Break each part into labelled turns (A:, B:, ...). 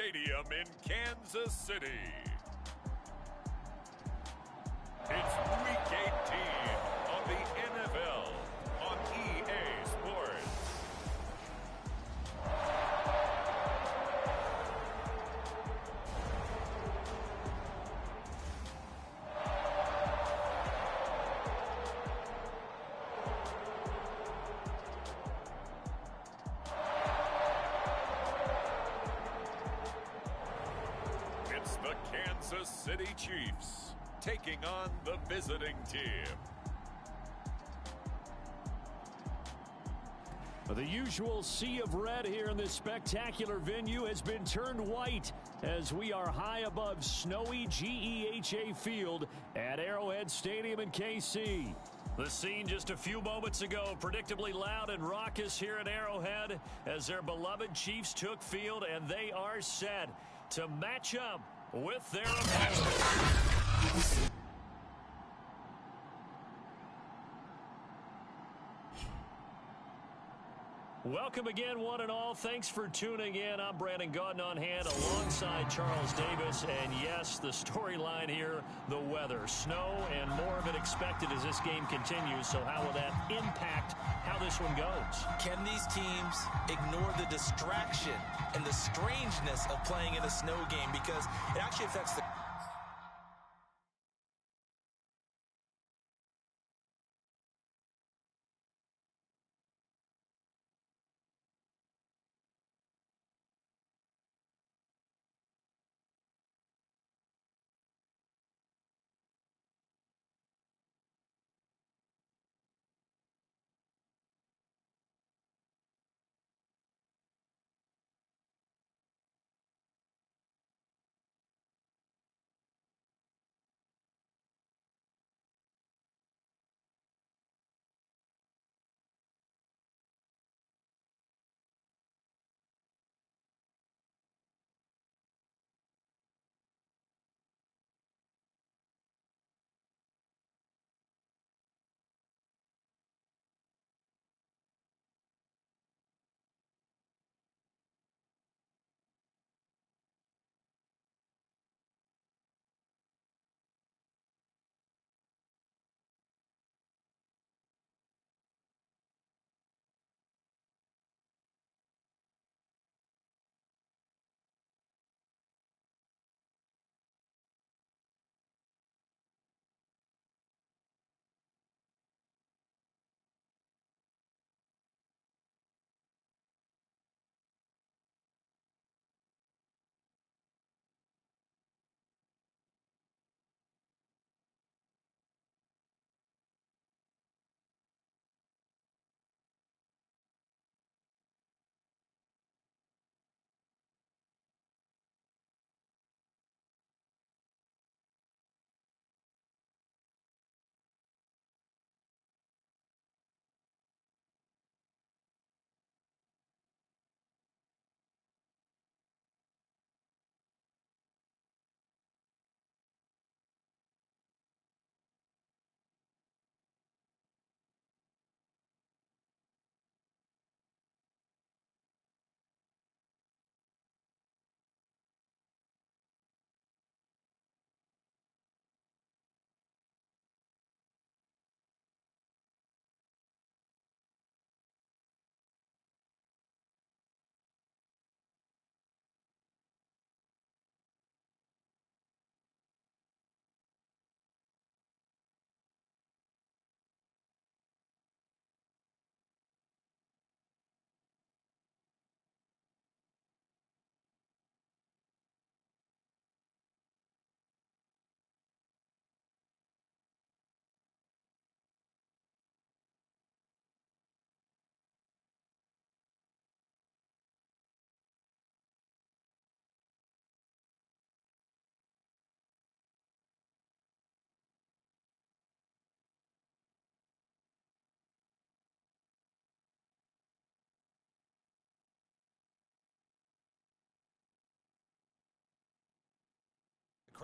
A: Stadium in Kansas City. It's Week 18 of the NFL on EA Sports. It's the Kansas City Chiefs taking on the visiting team.
B: The usual sea of red here in this spectacular venue has been turned white as we are high above snowy GEHA Field at Arrowhead Stadium in KC. The scene just a few moments ago, predictably loud and raucous here at Arrowhead as their beloved Chiefs took field, and they are set to match up with their opponent. Welcome again, one and all. Thanks for tuning in. I'm Brandon Gaudin on hand alongside Charles Davis. And yes, the storyline here, the weather. Snow and more of it expected as this game continues. So how will that impact how this one goes?
C: Can these teams ignore the distraction and the strangeness of playing in a snow game? Because it actually affects the...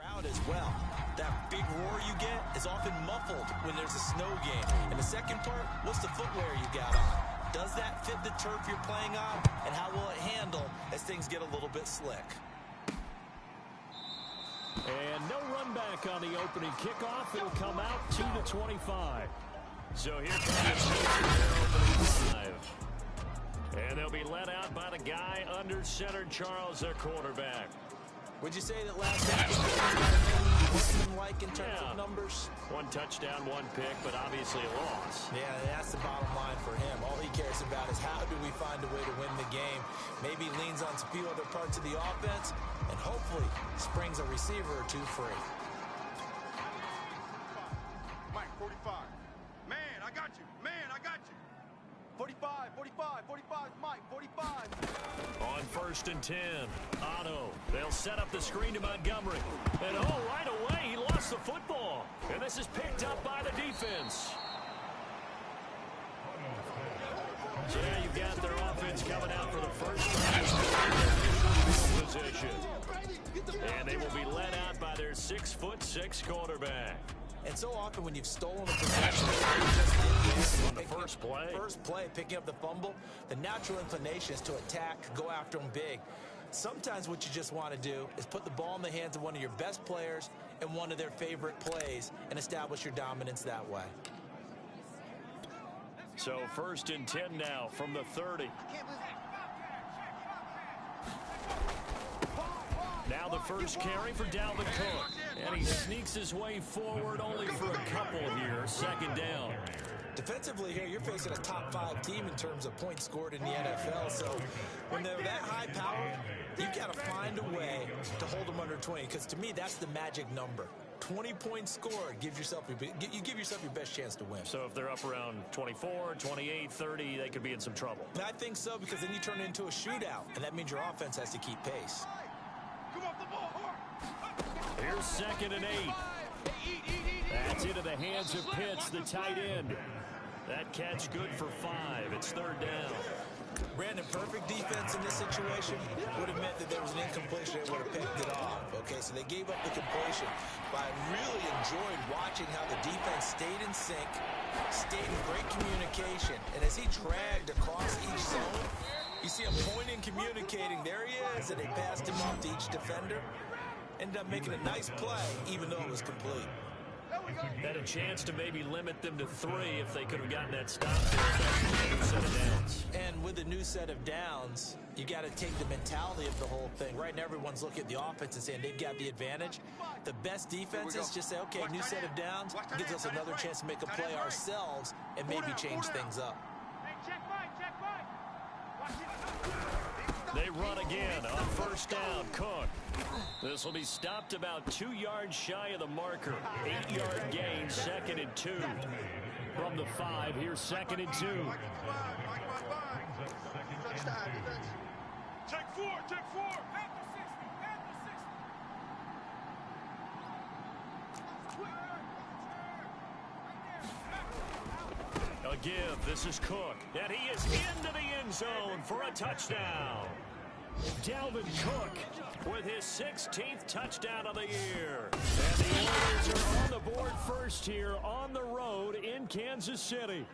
C: crowd as well. That big roar you get is often muffled when there's a snow game. And the second part, what's the footwear you got on? Does that fit the turf you're playing on? And how will it handle as things get a little bit slick?
B: And no run back on the opening kickoff. It'll come out to the 25. So here comes the drive. And they'll be led out by the guy under center, Charles, their quarterback.
C: Would you say that last game wasn't like in terms of numbers?
B: One touchdown, one pick, but obviously a loss.
C: Yeah, that's the bottom line for him. All he cares about is how do we find a way to win the game. Maybe leans on a few other parts of the offense, and hopefully springs a receiver or two free.
D: Mike, 45. Man, I got you. Man, I got you. 45, 45, 45, Mike, 45.
B: On 1st and 10, Otto. They'll set up the screen to Montgomery. And right away, he lost the football. And this is picked up by the defense. So now you've got their offense coming out for the first time position. And they will be led out by their 6'6" quarterback.
C: And so often when you've stolen a possession,
B: on the first play,
C: picking up the fumble, the natural inclination is to attack, go after them big. Sometimes what you just want to do is put the ball in the hands of one of your best players in one of their favorite plays and establish your dominance that way.
B: So 1st and 10 now from the 30. Now the first carry for Dalvin Cook. And he sneaks his way forward only for a couple here. 2nd down.
C: Defensively here, you're facing a top 5 team in terms of points scored in the NFL. So when they're that high powered, you've got to find a way to hold them under 20. Because to me, that's the magic number. 20 points scored gives yourself you give yourself your best chance to win.
B: So if they're up around 24, 28, 30, they could be in some trouble.
C: And I think so, because then you turn it into a shootout, and that means your offense has to keep pace.
D: Come off the ball hard.
B: Here's 2nd and 8. That's into the hands of Pitts, the tight end. That catch good for 5. It's 3rd down.
C: Brandon, perfect defense in this situation would have meant that there was an incompletion. They would have picked it off. Okay, so they gave up the completion. But I really enjoyed watching how the defense stayed in sync, stayed in great communication. And as he dragged across each zone, you see him pointing, communicating. There he is, and they passed him off to each defender. Ended up making a nice play, even though it was complete.
B: Had a chance to maybe limit them to 3 if they could have gotten that stop there. New set of downs.
C: And with a new set of downs, you got to take the mentality of the whole thing. Right now, everyone's looking at the offense and saying they've got the advantage. The best defenses just say, okay, new set of downs gives us another chance to make a play ourselves and maybe change things up.
B: They run again on 1st down. Cook. This will be stopped about 2 yards shy of the marker. 8-yard gain, 2nd and 2. From the 5, here's 2nd and 2.
D: Take 4, take 4.
B: A give. This is Cook. And he is into the end zone for a touchdown. Dalvin Cook with his 16th touchdown of the year. And the Oilers are on the board first here on the road in Kansas City.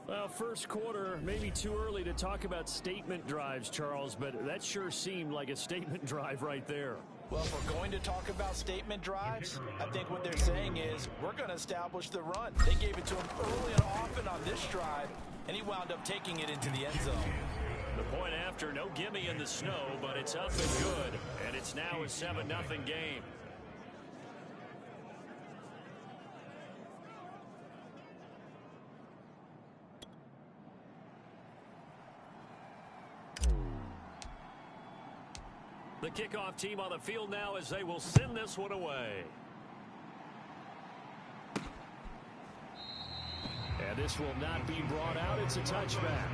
B: Well, first quarter, maybe too early to talk about statement drives, Charles, but that sure seemed like a statement drive right there.
C: Well, if we're going to talk about statement drives, I think what they're saying is we're going to establish the run. They gave it to him early and often on this drive, and he wound up taking it into the end zone.
B: The point after, no gimme in the snow, but it's up and good, and it's now a 7-0 game. The kickoff team on the field now as they will send this one away. And this will not be brought out. It's a touchback.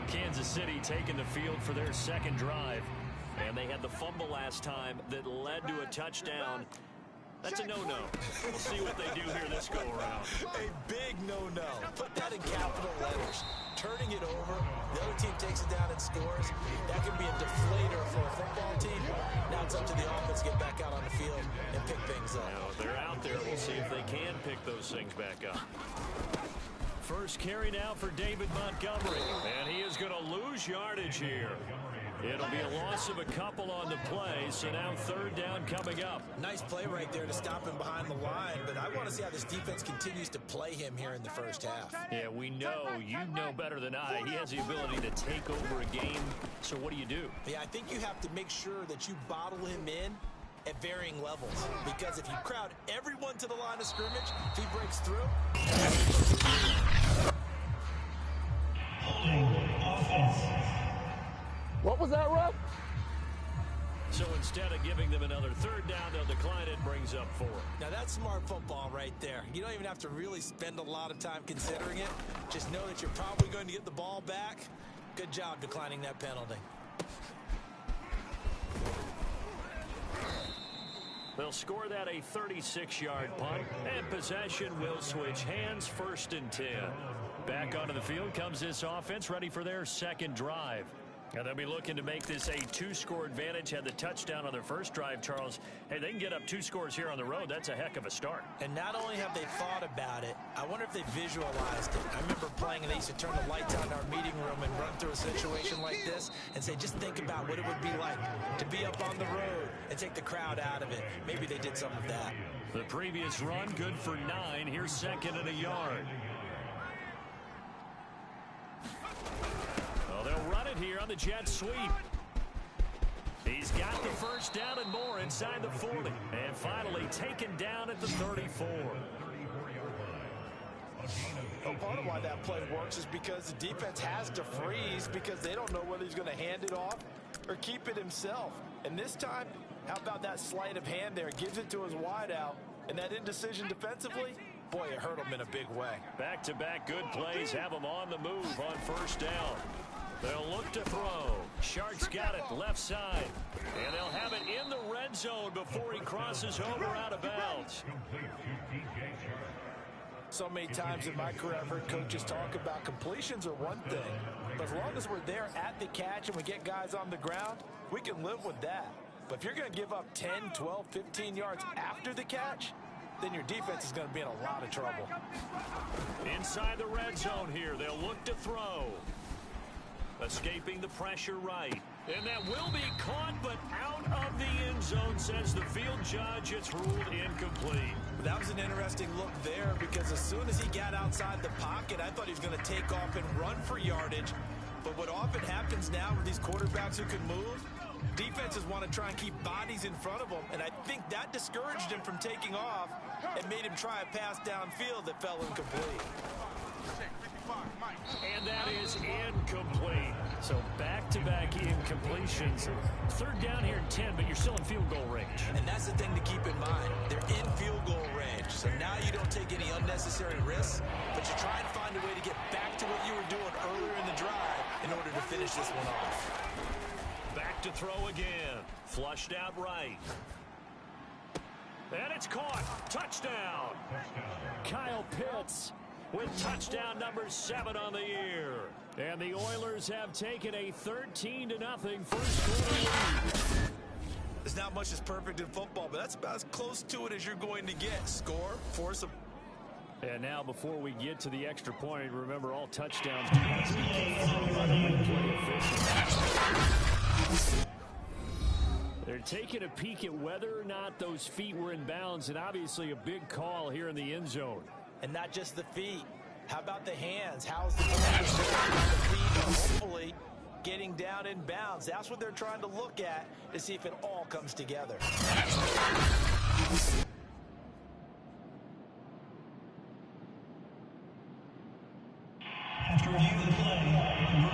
B: Kansas City taking the field for their 2nd drive. And they had the fumble last time that led to a touchdown. That's a no-no. We'll see what they do here this go-around.
C: A big no-no. Put that in capital letters. Turning it over, the other team takes it down and scores. That can be a deflator for a football team. Now it's up to the offense to get back out on the field and pick things up.
B: Now, if they're out there, we'll see if they can pick those things back up. First carry now for David Montgomery. And he is going to lose yardage here. It'll be a loss of a couple on the play, so now third down coming up.
C: Nice play right there to stop him behind the line, but I want to see how this defense continues to play him here in the first half.
B: Yeah, we know, you know better than I, he has the ability to take over a game, so what do you do?
C: Yeah, I think you have to make sure that you bottle him in at varying levels, because if you crowd everyone to the line of scrimmage, if he breaks through.
E: What was that, ref?
B: So instead of giving them another third down, they'll decline it, brings up 4.
C: Now that's smart football right there. You don't even have to really spend a lot of time considering it. Just know that you're probably going to get the ball back. Good job declining that penalty.
B: They'll score that a 36-yard punt, and possession will switch hands, 1st and 10. Back onto the field comes this offense, ready for their second drive. And they'll be looking to make this a 2-score advantage. Had the touchdown on their first drive, Charles. Hey, they can get up 2 scores here on the road. That's a heck of a start.
C: And not only have they thought about it, I wonder if they visualized it. I remember playing, and they used to turn the lights on in our meeting room and run through a situation like this and say, just think about what it would be like to be up on the road and take the crowd out of it. Maybe they did some of that.
B: The previous run, good for 9. Here's 2nd and a yard. They'll run it here on the jet sweep. He's got the first down and more inside the 40. And finally taken down at the 34.
F: Well, part of why that play works is because the defense has to freeze because they don't know whether he's going to hand it off or keep it himself. And this time, how about that sleight of hand there? Gives it to his wideout. And that indecision defensively, boy, it hurt him in a big way.
B: Back-to-back good plays have him on the move on first down. They'll look to throw. Shark's got it left side. And they'll have it in the red zone before he crosses over out of bounds.
F: So many times in my career, I've heard coaches talk about completions are one thing. But as long as we're there at the catch and we get guys on the ground, we can live with that. But if you're going to give up 10, 12, 15 yards after the catch, then your defense is going to be in a lot of trouble.
B: Inside the red zone here, they'll look to throw. Escaping the pressure right. And that will be caught, but out of the end zone, says the field judge. It's ruled incomplete.
C: That was an interesting look there because as soon as he got outside the pocket, I thought he was going to take off and run for yardage. But what often happens now with these quarterbacks who can move, defenses want to try and keep bodies in front of them, and I think that discouraged him from taking off and made him try a pass downfield that fell incomplete.
B: And that is incomplete. So back-to-back incompletions. Third down here in 10, but you're still in field goal range.
C: And that's the thing to keep in mind. They're in field goal range. So now you don't take any unnecessary risks, but you try and find a way to get back to what you were doing earlier in the drive in order to finish this one off.
B: Back to throw again. Flushed out right. And it's caught. Touchdown. Kyle Pitts with touchdown number 7 on the year. And the Oilers have taken a 13-0 first quarter lead.
C: There's not much that's perfect in football, but that's about as close to it as you're going to get. Score, force a...
B: And now before we get to the extra point, remember all touchdowns do have to be confirmed by the replay officials. They're taking a peek at whether or not those feet were in bounds, and obviously a big call here in the end zone.
C: And not just the feet. How about the hands? How's the feet hopefully getting down in bounds? That's what they're trying to look at to see if it all comes together.
G: After review of the play,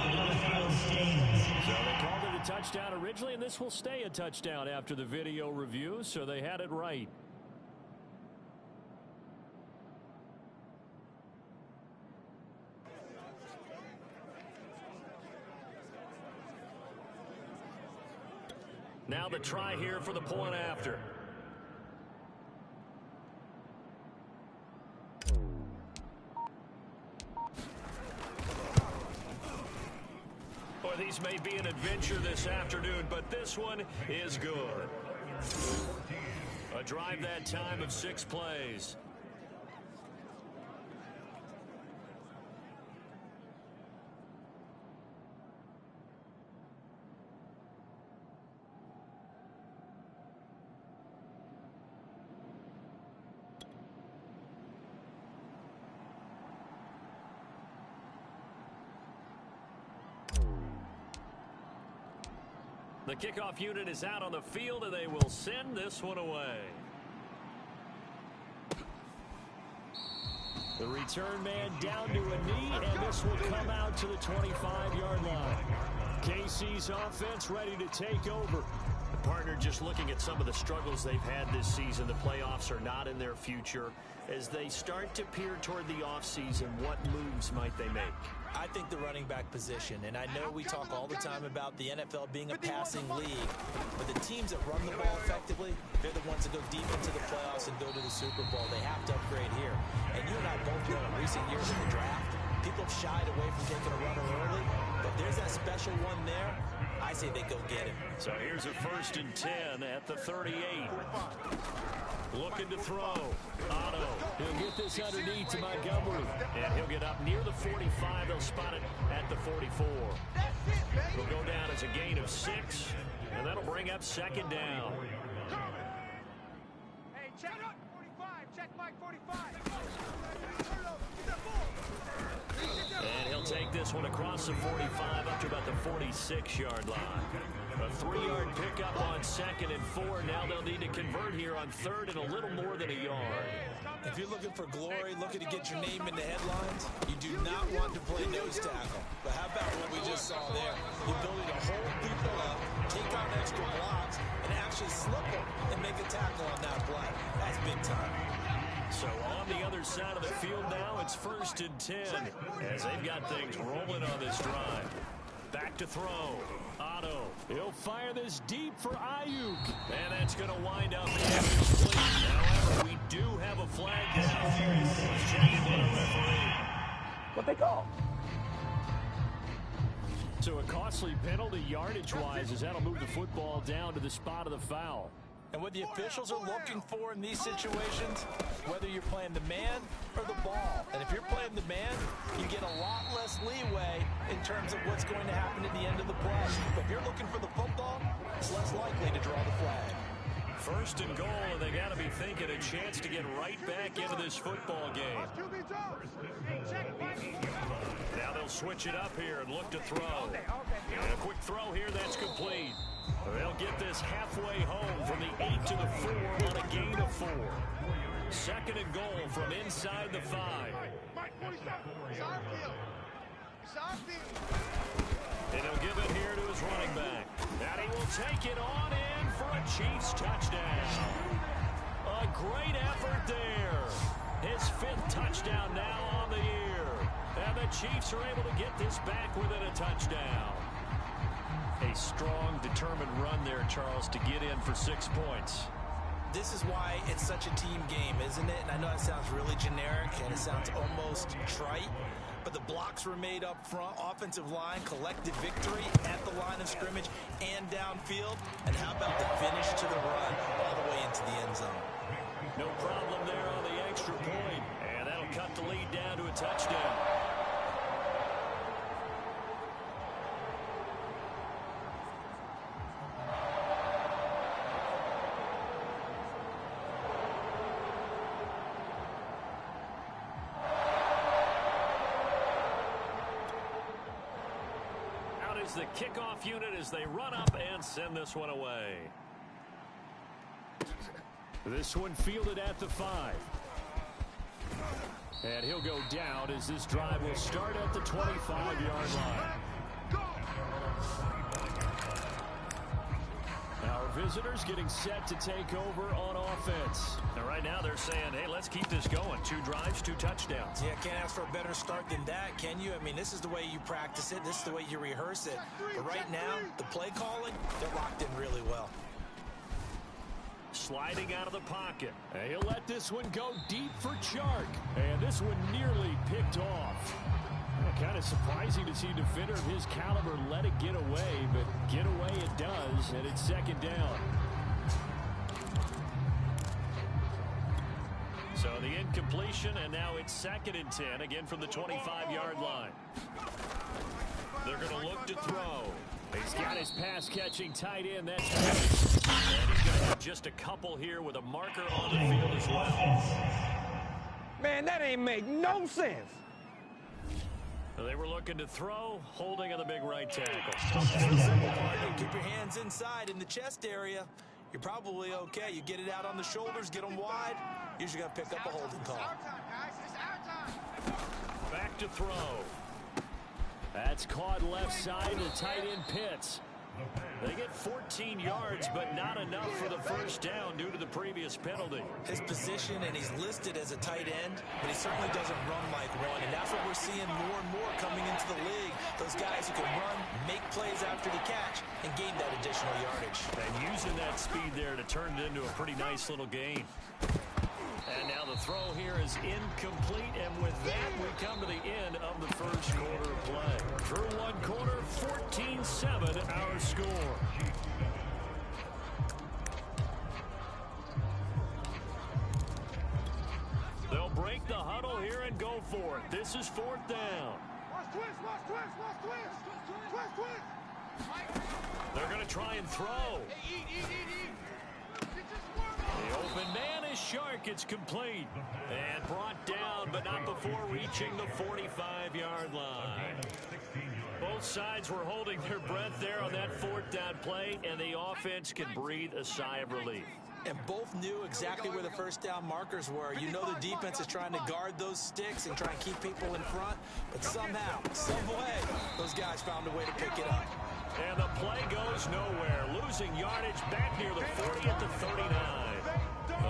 G: on the field stands.
B: So they called it a touchdown originally, and this will stay a touchdown after the video review, so they had it right. Now the try here for the point after. Boy, these may be an adventure this afternoon, but this one is good. A drive that time of 6 plays. The kickoff unit is out on the field, and they will send this one away. The return man down to a knee, and this will come out to the 25-yard line. KC's offense ready to take over. The partner just looking at some of the struggles they've had this season. The playoffs are not in their future. As they start to peer toward the offseason, what moves might they make?
C: I think the running back position, and I know we talk all the time about the NFL being a passing league, but the teams that run the ball effectively, they're the ones that go deep into the playoffs and go to the Super Bowl. They have to upgrade here. And you and I both know in recent years in the draft, people have shied away from taking a runner early, but there's that special one there. I say they go get him.
B: So here's a 1st and 10 at the 38. Looking to throw. Otto. He'll get this underneath to Montgomery. And he'll get up near the 45. They'll spot it at the 44. It'll go down as a gain of 6. And that'll bring up 2nd down.
D: Hey, check up 45. Check Mike 45.
B: And he'll take this one across the 45 up to about the 46-yard line. A 3-yard pickup on 2nd and 4. Now they'll need to convert here on 3rd and a little more than a yard.
C: If you're looking for glory, looking to get your name in the headlines, you do not want to play nose tackle. But how about what we just saw there? The ability to hold people up, take on extra blocks, and actually slip them and make a tackle on that play. That's big time.
B: So on the other side of the field now, it's 1st and 10 as they've got things rolling on this drive. Back to throw. Otto. He'll fire this deep for Ayuk. And that's going to wind up incomplete. However, we do have a flag down. Let's check in with the referee.
E: What they call?
B: So a costly penalty yardage-wise as that'll move the football down to the spot of the foul.
C: And what the officials are looking for in these situations, whether you're playing the man or the ball. And if you're playing the man, you get a lot less leeway in terms of what's going to happen at the end of the play. But if you're looking for the football, it's less likely to draw the flag.
B: 1st and goal, and they got to be thinking a chance to get right back into this football game. Now they'll switch it up here and look to throw. And a quick throw here, that's complete. They'll get this halfway home from the 8 to the 4 on a gain of 4. 2nd and goal from inside the 5. And he'll give it here to his running back. And he will take it on in for a Chiefs touchdown. A great effort there. His 5th touchdown now on the year. And the Chiefs are able to get this back within a touchdown. A strong, determined run there, Charles, to get in for 6 points.
C: This is why it's such a team game, isn't it? And I know that sounds really generic and it sounds almost trite, but the blocks were made up front, offensive line, collective victory at the line of scrimmage and downfield. And how about the finish to the run all the way into the end zone?
B: No problem there on the extra point, and that'll cut the lead down to a touchdown. The kickoff unit as they run up and send this one away. This one fielded at the 5. And he'll go down as this drive will start at the 25-yard line. Our visitors getting set to take over on offense. And right now they're saying, hey, let's keep this going. 2 drives, 2 touchdowns.
C: Yeah, can't ask for a better start than that, can you? I mean, this is the way you practice it. This is the way you rehearse it. But right now, the play calling, they're locked in really well.
B: Sliding out of the pocket. And he'll let this one go deep for Chark. And this one nearly picked off. Kind of surprising to see a defender of his caliber let it get away, but get away it does, and it's 2nd down. So the incompletion, and now it's 2nd and 10, again from the 25-yard line. They're going to look to throw. He's got his pass-catching tight end. That's good. And he's going to have just a couple here with a marker on the field as well.
E: Man, that ain't make no sense.
B: They were looking to throw, holding on the big right tackle.
C: Simple, partner. Keep your hands inside in the chest area. You're probably okay. You get it out on the shoulders, get them wide. Usually going to pick up a holding call.
B: Back to throw. That's caught left side to tight end Pitts. They get 14 yards, but not enough for the first down due to the previous penalty.
C: His position, and he's listed as a tight end, but he certainly doesn't run like one, and that's what we're seeing more and more coming into the league. Those guys who can run, make plays after the catch, and gain that additional yardage.
B: And using that speed there to turn it into a pretty nice little gain. And now the throw here is incomplete, and with that, we come to the end of the first quarter of play. Through one quarter, 14-7 our score. They'll break the huddle here and go for it. This is fourth down. They're going to try and throw. The open man is Shark. It's complete and brought down, but not before reaching the 45-yard line. Both sides were holding their breath there on that fourth down play, and the offense can breathe a sigh of relief.
C: And both knew exactly where the first down markers were. You know the defense is trying to guard those sticks and try and keep people in front, but somehow, some way, those guys found a way to pick it up.
B: And the play goes nowhere, losing yardage back near the 40 at the 39.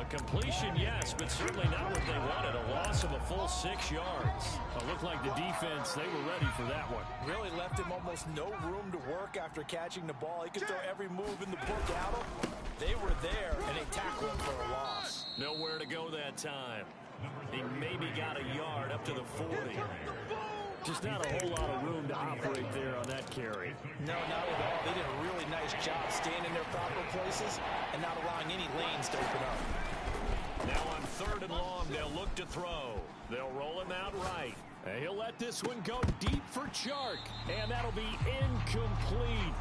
B: A completion, yes, but certainly not what they wanted. A loss of a full 6 yards. It looked like the defense, they were ready for that one.
F: Really left him almost no room to work after catching the ball. He could throw every move in the book at him. They were there, and they tackled him for a loss.
B: Nowhere to go that time. He maybe got a yard up to the 40. Just not a whole lot of room to operate there on that carry.
C: No, not at all. They did a really nice job staying in their proper places and not allowing any lanes to open up.
B: Now on third and long, they'll look to throw. They'll roll him out right. And he'll let this one go deep for Chark. And that'll be incomplete.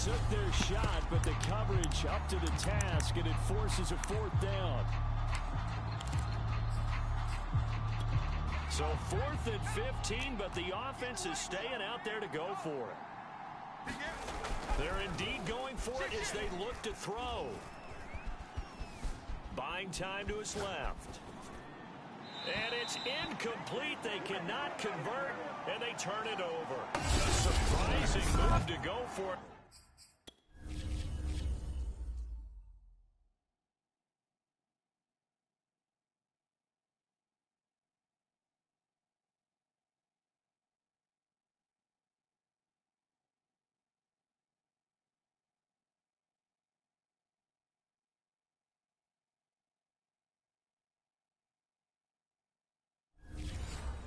B: Took their shot, but the coverage up to the task, and it forces a fourth down. So 4th and 15, but the offense is staying out there to go for it. They're indeed going for it as they look to throw. Buying time to his left. And it's incomplete. They cannot convert, and they turn it over. A surprising move to go for it.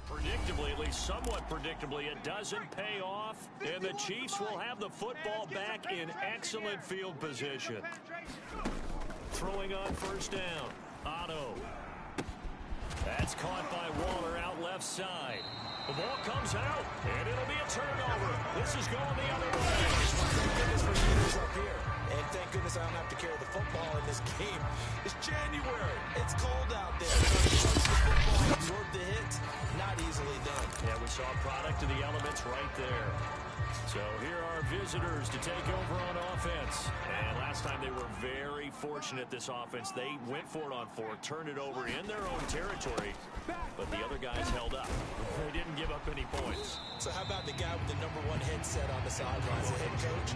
B: Predictably, at least somewhat predictably, it doesn't pay off, and the Chiefs will have the football back in excellent field position. Throwing on first down, Otto. That's caught by Waller out left side. The ball comes out, and it'll be a turnover. This is going the other way.
C: Thank goodness for years up here. And thank goodness I don't have to carry the football in this game. It's January. It's cold out there. Touch the football, absorb the hits. Not easily done.
B: Yeah, we saw a product of the elements right there. So here are visitors to take over on offense. And last time they were very fortunate, this offense. They went for it on fourth, turned it over in their own territory, but the other guys held up. They didn't give up any points.
C: So how about the guy with the #1 headset on the sidelines, the head coach?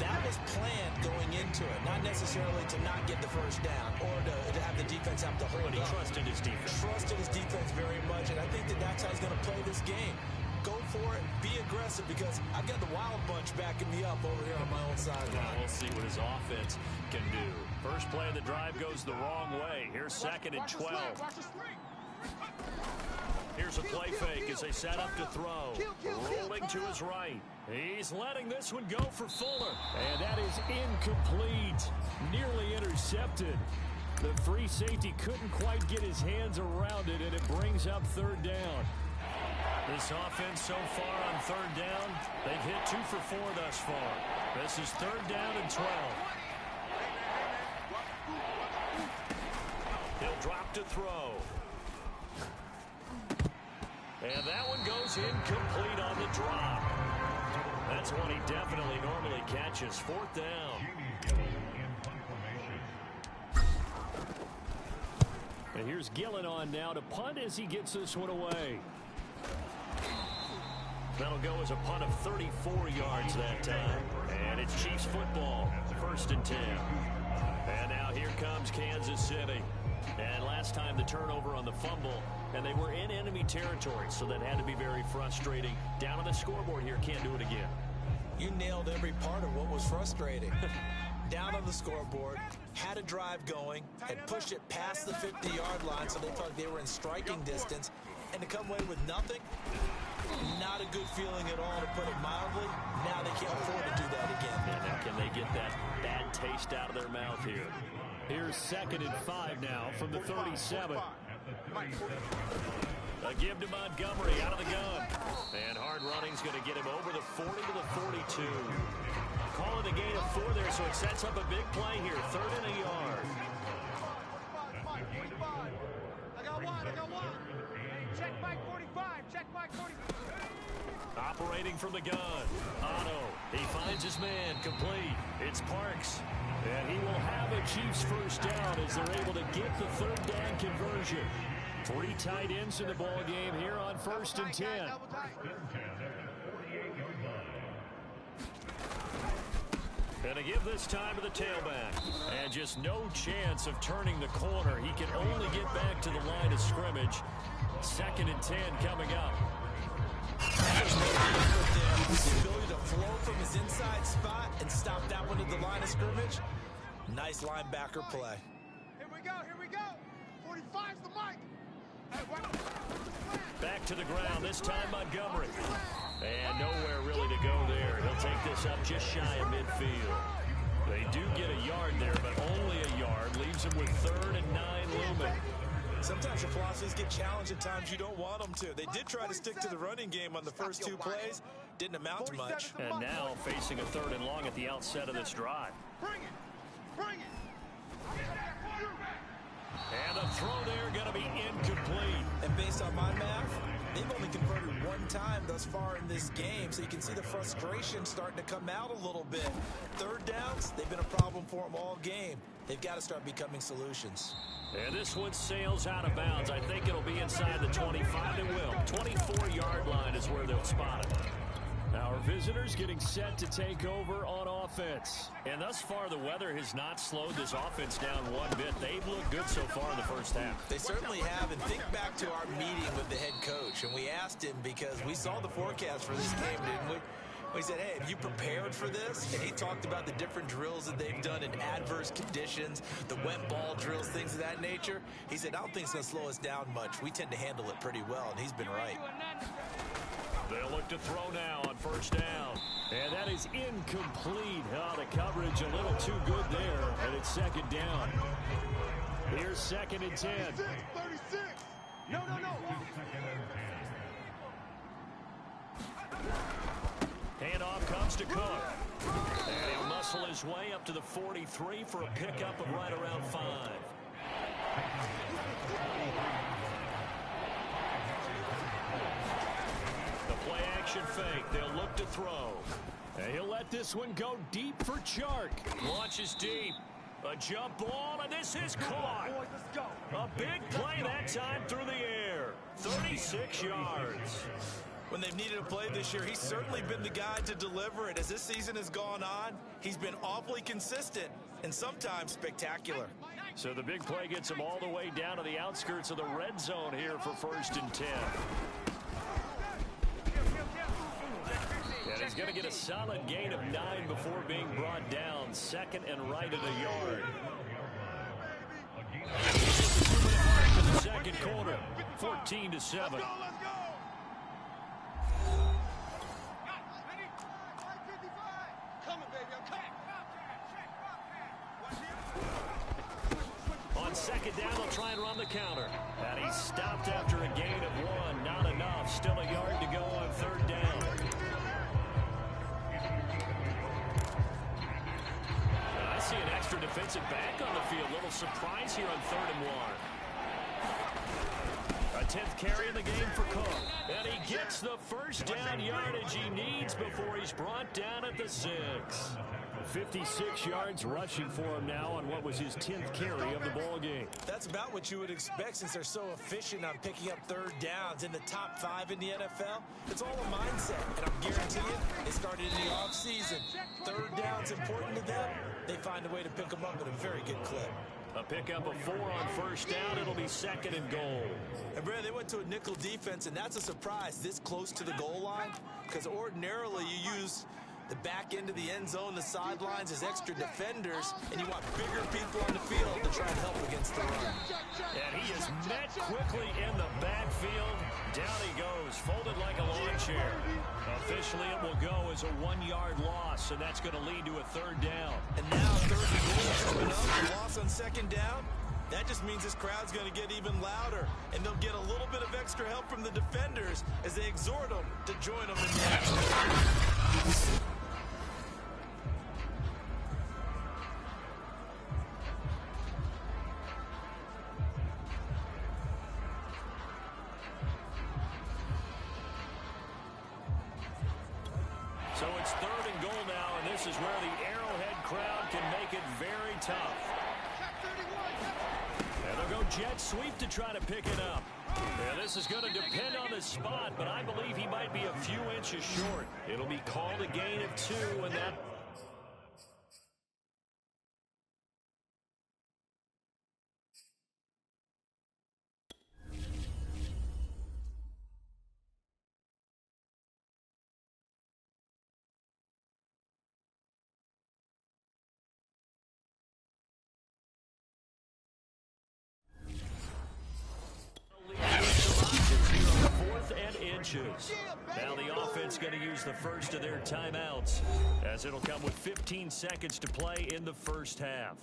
C: That was planned going into it, not necessarily to not get the first down or to have the defense have to hold
B: But he
C: up.
B: trusted his defense.
C: Trusted his defense very much, and I think that's how he's going to play this game. Go for it, be aggressive, because I've got the Wild Bunch backing me up over here on my own sideline.
B: We'll see what his offense can do. First play of the drive goes the wrong way. Here's 2nd and 12. Here's a play fake as they set up to throw. Rolling to his right. He's letting this one go for Fuller. And that is incomplete. Nearly intercepted. The free safety couldn't quite get his hands around it, and it brings up third down. This offense so far on third down, they've hit 2 for 4 thus far. This is third down and 12. He'll drop to throw. And that one goes incomplete on the drop. That's one he definitely normally catches. Fourth down. And here's Gillen on now to punt as he gets this one away. That'll go as a punt of 34 yards that time. And it's Chiefs football, 1st and 10. And now here comes Kansas City. And last time the turnover on the fumble, and they were in enemy territory, so that had to be very frustrating. Down on the scoreboard here, can't do it again.
C: You nailed every part of what was frustrating. Down on the scoreboard, had a drive going, had pushed it past the 50-yard line so they thought they were in striking distance, and to come away with nothing, not a good feeling at all, to put it mildly. Now they can't afford to do that again.
B: And now can they get that bad taste out of their mouth here? Here's 2nd and 5 now from the 37. A give to Montgomery out of the gun. And hard running's going to get him over the 40 to the 42. Calling the gain of 4 there, so it sets up a big play here. 3rd and a yard.
D: I got one. Check Mike 45. Check Mike 45.
B: Operating from the gun. Otto. He finds his man. Complete. It's Parks. And he will have a Chiefs first down as they're able to get the third down conversion. 3 tight ends in the ball game here on 1st and 10. And to give this time to the tailback. And just no chance of turning the corner. He can only get back to the line of scrimmage. 2nd and 10 coming up.
C: The ability to flow from his inside spot and stop that one at the line of scrimmage. Nice linebacker play.
D: Here we go. 45's the mic.
B: Back to the ground, this time Montgomery. And nowhere really to go there. He'll take this up just shy of midfield. They do get a yard there, but only a yard. Leaves him with 3rd and 9 looming.
C: Sometimes your philosophies get challenged at times you don't want them to. They did try to stick to the running game on the first 2 plays. Didn't amount to much.
B: And now facing a 3rd and long at the outset of this drive.
D: Bring it.
B: And the throw there going to be incomplete.
C: And based on my math, they've only converted 1 time thus far in this game, so you can see the frustration starting to come out a little bit. 3rd downs, they've been a problem for them all game. They've got to start becoming solutions.
B: And this one sails out of bounds. I think it'll be inside the 25. It will. 24-yard line is where they'll spot it. Our visitors getting set to take over on offense. And thus far, the weather has not slowed this offense down one bit. They've looked good so far in the first half.
C: They certainly have. And think back to our meeting with the head coach. And we asked him, because we saw the forecast for this game, didn't we? We said, hey, have you prepared for this? And he talked about the different drills that they've done in adverse conditions, the wet ball drills, things of that nature. He said, I don't think it's going to slow us down much. We tend to handle it pretty well, and he's been right.
B: They'll look to throw now on 1st down. And that is incomplete. Oh, the coverage a little too good there, and it's 2nd down. Here's 2nd and 10.
D: 36. No.
B: Handoff comes to Cook. And he'll muscle his way up to the 43 for a pickup of right around 5. The play action fake. They'll look to throw. And he'll let this one go deep for Chark. Launches deep. A jump ball, and this is caught. A big play that time through the air. 36 yards.
C: When they've needed a play this year, he's certainly been the guy to deliver it. As this season has gone on, he's been awfully consistent and sometimes spectacular.
B: So the big play gets him all the way down to the outskirts of the red zone here for 1st and 10. And he's going to get a solid gain of 9 before being brought down. 2nd and right at a yard. the second quarter. 14-7.
D: Let's go, let's go. Coming, baby, I'm coming.
B: On second down, they'll try and run the counter. And he's stopped after a gain of 1. Not enough. Still a yard to go on third down. I see an extra defensive back on the field. Little surprise here on 3rd and 1. A 10th carry in the game for Cook. And he gets the first down yardage he needs before he's brought down at the 6. 56 yards rushing for him now on what was his 10th carry of the ball game.
C: That's about what you would expect since they're so efficient on picking up third downs in the top 5 in the NFL. It's all a mindset, and I'm guaranteeing it started in the offseason. Third down's important to them. They find a way to pick them up at a very good clip.
B: A pickup of 4 on first down. It'll be 2nd and goal.
C: And Brad, they went to a nickel defense, and that's a surprise this close to the goal line, because ordinarily you use the back end of the end zone, the sidelines as extra defenders, and you want bigger people on the field to try and help against the run.
B: And he is met quickly in the backfield. Down he goes, folded like a lawn chair. Officially, it will go as a 1-yard loss, and that's going to lead to a 3rd down.
C: And now 3rd and goal coming up, a loss on 2nd down. That just means this crowd's going to get even louder, and they'll get a little bit of extra help from the defenders as they exhort them to join them in the action.
B: So it's 3rd and goal now, and this is where the Arrowhead crowd can make it very tough. And they'll go jet sweep to try to pick it up. Yeah, this is going to depend on the spot, but I believe he might be a few inches short. It'll be called a gain of 2, and that... Now the offense going to use the first of their timeouts, as it'll come with 15 seconds to play in the first half.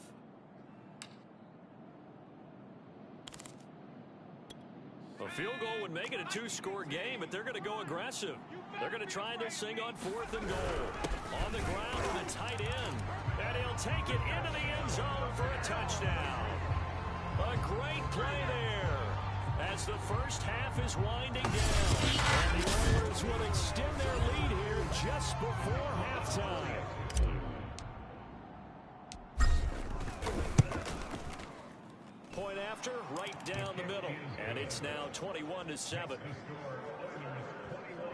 B: A field goal would make it a 2-score game, but they're going to go aggressive. They're going to try this thing on 4th and goal. On the ground with a tight end, and he'll take it into the end zone for a touchdown. A great play there, as the first half is winding down. And the Oilers will extend their lead here just before halftime. Point after, right down the middle. And it's now 21-7.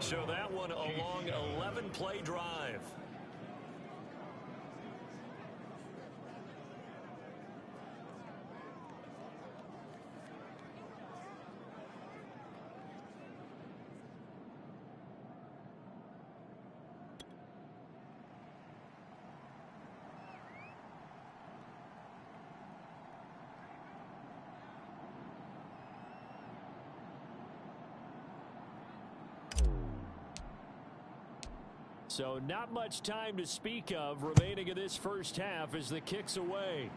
B: So that one a long 11-play drive. So not much time to speak of remaining in this first half as the kick's away.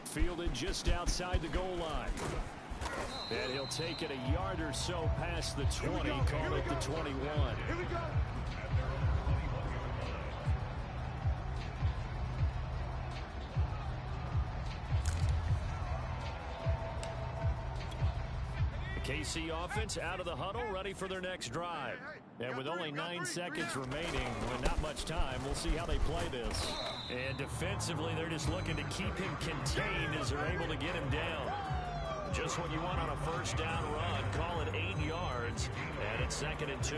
B: Fielded just outside the goal line. And he'll take it a yard or so past the 20, call it the 21.
D: Here we go.
B: KC offense out of the huddle, ready for their next drive. And with only 9 seconds remaining, with not much time, we'll see how they play this. And defensively, they're just looking to keep him contained as they're able to get him down. Just what you want on a first down run. Call it 8 yards, and it's 2nd and 2.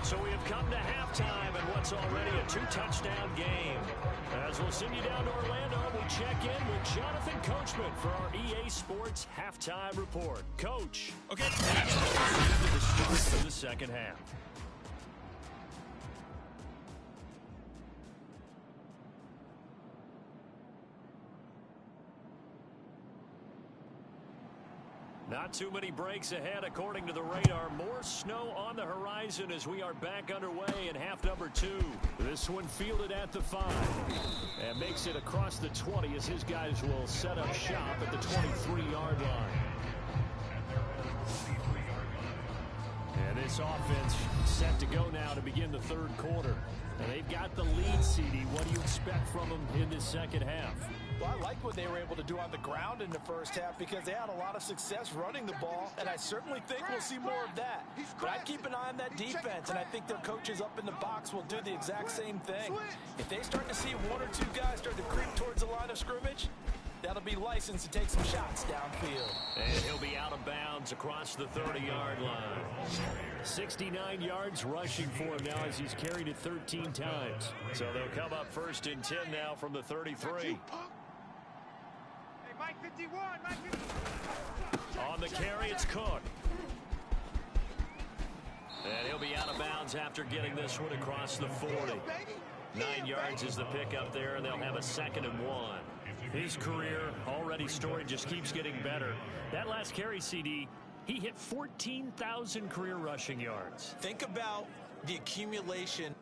B: So we have come to halftime in what's already a 2-touchdown game. As we'll send you down to Orlando, we check in with Jonathan Coachman for our EA Sports Halftime Report. Coach. Okay. To the start of the second half. Not too many breaks ahead according to the radar. More snow on the horizon as we are back underway in half number 2. This one fielded at the 5. And makes it across the 20 as his guys will set up shop at the 23-yard line. And this offense set to go now to begin the third quarter. And they've got the lead, CD. What do you expect from them in this second half?
F: Well, I like what they were able to do on the ground in the first half because they had a lot of success running the ball, and I certainly think we'll see more of that. But I keep an eye on that defense, and I think their coaches up in the box will do the exact same thing. If they start to see one or two guys start to creep towards the line of scrimmage, that'll be licensed to take some shots downfield.
B: And he'll be out of bounds across the 30-yard line. 69 yards rushing for him now as he's carried it 13 times. So they'll come up first and 10 now from the 33.
D: Mike 51, Mike 51.
B: On the carry, it's Cook. And he'll be out of bounds after getting this one across the 40. 9 yards is the pickup there, and they'll have a 2nd and 1. His career already storied, just keeps getting better. That last carry, CD, he hit 14,000 career rushing yards.
C: Think about the accumulation.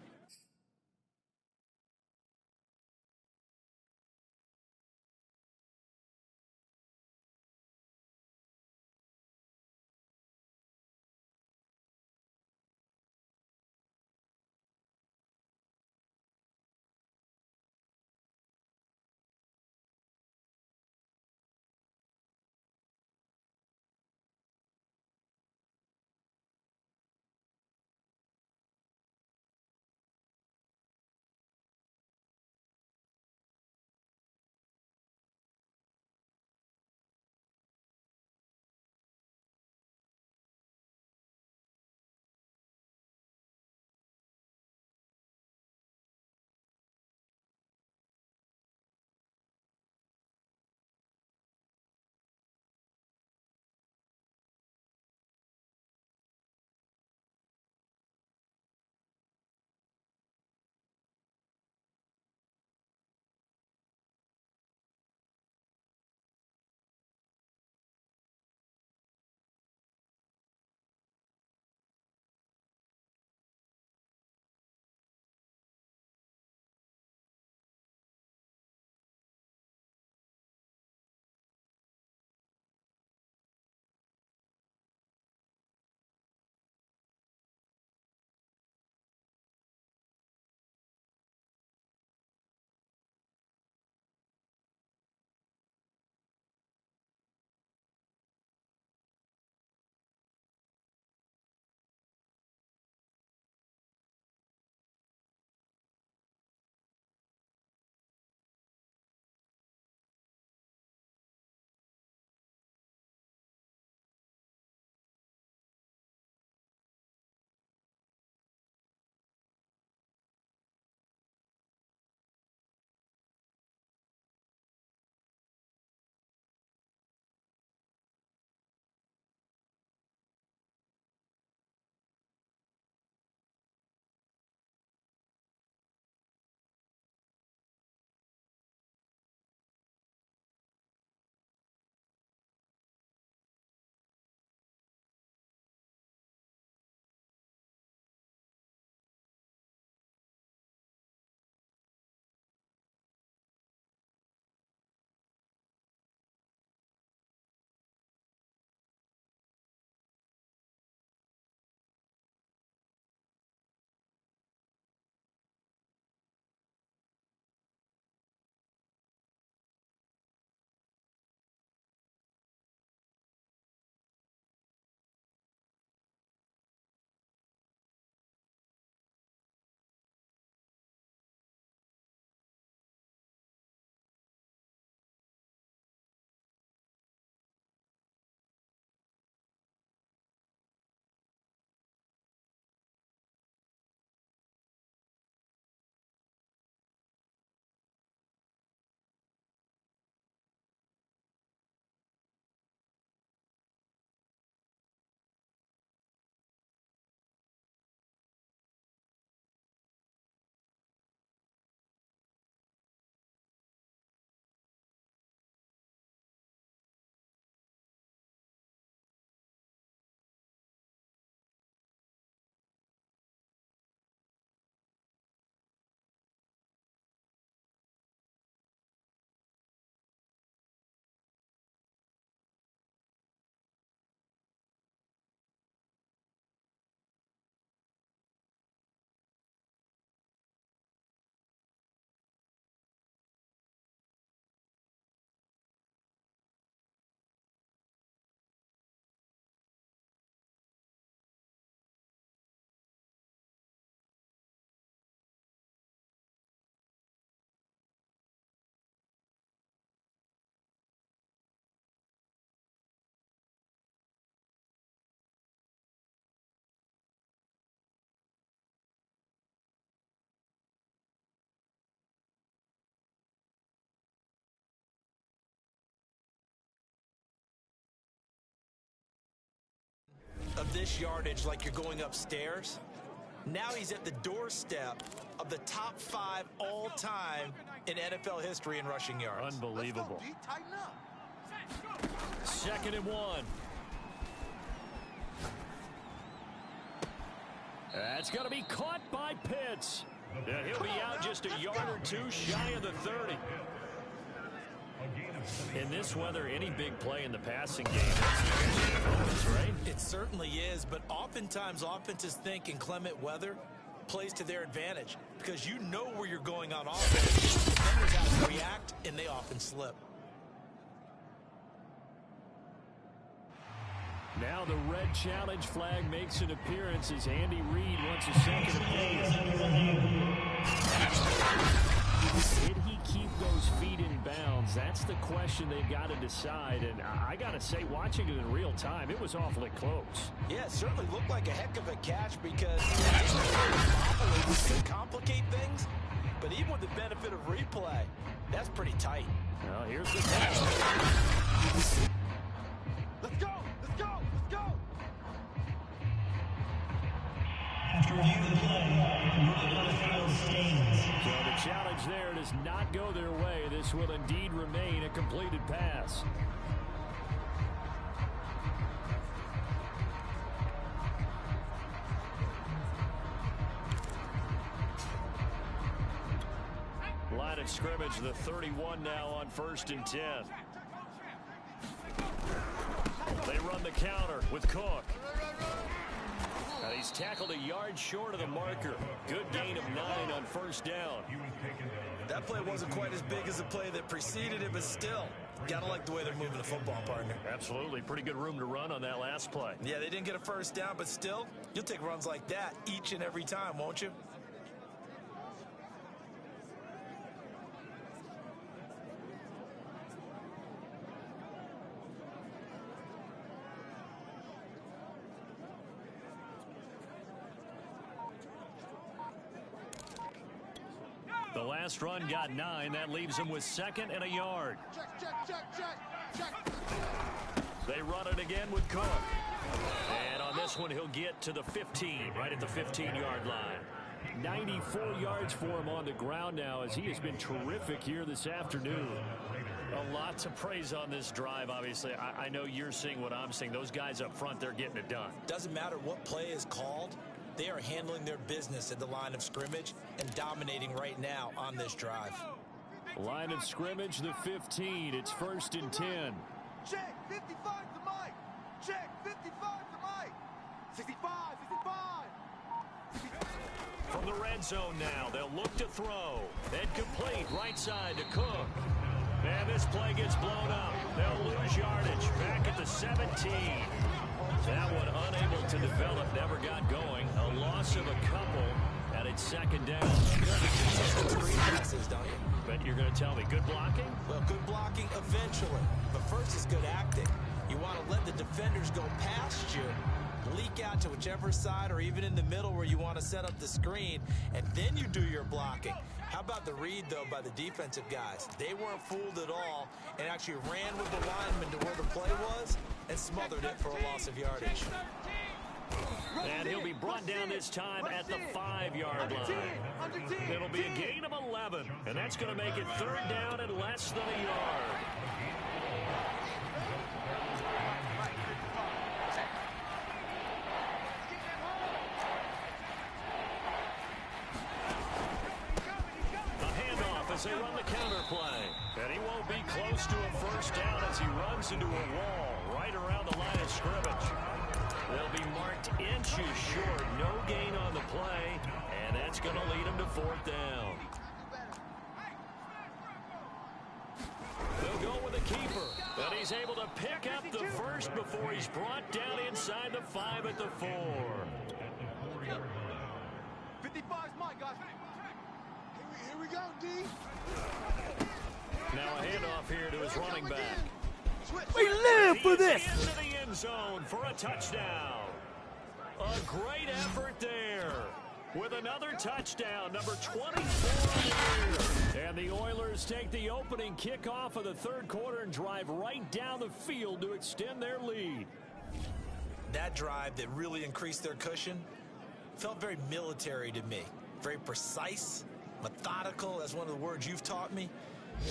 C: this yardage like you're going upstairs. Now he's at the doorstep of the top 5 all-time in NFL history in rushing yards.
B: Unbelievable.
D: Let's go, D. Tighten up.
B: 2nd and 1. That's going to be caught by Pitts. And he'll be out just a yard or two shy of the 30. In this weather, any big play in the passing game is right?
C: It certainly is, but oftentimes offenses think inclement weather plays to their advantage because you know where you're going on offense. Defenders have to react, and they often slip.
B: Now the red challenge flag makes an appearance as Andy Reid wants a second opinion. Did he keep those feet in bounds? That's the question they've got to decide. And I got to say, watching it in real time, it was awfully close.
C: Yeah, it certainly looked like a heck of a catch because it could complicate things. But even with the benefit of replay, that's pretty tight.
B: Well, here's the pass.
D: Let's go. Let's go. Let's go.
G: After review of the play, stains.
B: So the challenge there does not go their way. This will indeed remain a completed pass. Line of scrimmage, the 31 now on 1st and 10. They run the counter with Cook. And he's tackled a yard short of the marker. Good gain of 9 on 1st down.
C: That play wasn't quite as big as the play that preceded it, but still, gotta like the way they're moving the football, partner.
B: Absolutely. Pretty good room to run on that last play.
C: Yeah, they didn't get a 1st down, but still, you'll take runs like that each and every time, won't you?
B: The last run got 9. That leaves him with 2nd and a yard.
D: Check.
B: They run it again with Cook. And on this one, he'll get to the 15, right at the 15-yard line. 94 yards for him on the ground now as he has been terrific here this afternoon. A lot to praise on this drive, obviously. I know you're seeing what I'm seeing. Those guys up front, they're getting it done.
C: Doesn't matter what play is called. They are handling their business at the line of scrimmage and dominating right now on this drive.
B: Line of scrimmage, the 15. It's 1st and 10.
D: Check. 55 to Mike. Check. 55 to Mike. 65.
B: From the red zone now, they'll look to throw. Then complete, right side to Cook. And this play gets blown up. They'll lose yardage. Back at the 17. That one unable to develop, never got going. A loss of a couple, and it's 2nd down.
C: Screen passes, don't you?
B: But you're going to tell me, good blocking?
C: Well, good blocking eventually. But first is good acting. You want to let the defenders go past you, leak out to whichever side or even in the middle where you want to set up the screen, and then you do your blocking. How about the read, though, by the defensive guys? They weren't fooled at all and actually ran with the lineman to where the play was and smothered it for a loss of yardage.
B: And he'll be brought down this time at the 5-yard line. It'll be a gain of 11, and that's going to make it 3rd down and less than a yard. As they run the counter play. And he won't be close to a 1st down as he runs into a wall right around the line of scrimmage. They'll be marked inches short. No gain on the play. And that's going to lead him to 4th down. They'll go with a keeper. And he's able to pick up the 1st before he's brought down inside the 5 at the 4.
D: 55's Mike, guys. Here we go, D.
B: Now a handoff here to his running back.
D: We
B: live for this! Into the end zone for a touchdown. A great effort there. With another touchdown, number 24 on the year. And the Oilers take the opening kickoff of the 3rd quarter and drive right down the field to extend their lead.
C: that drive that really increased their cushion felt very military to me. Very precise, methodical. That's one of the words you've taught me.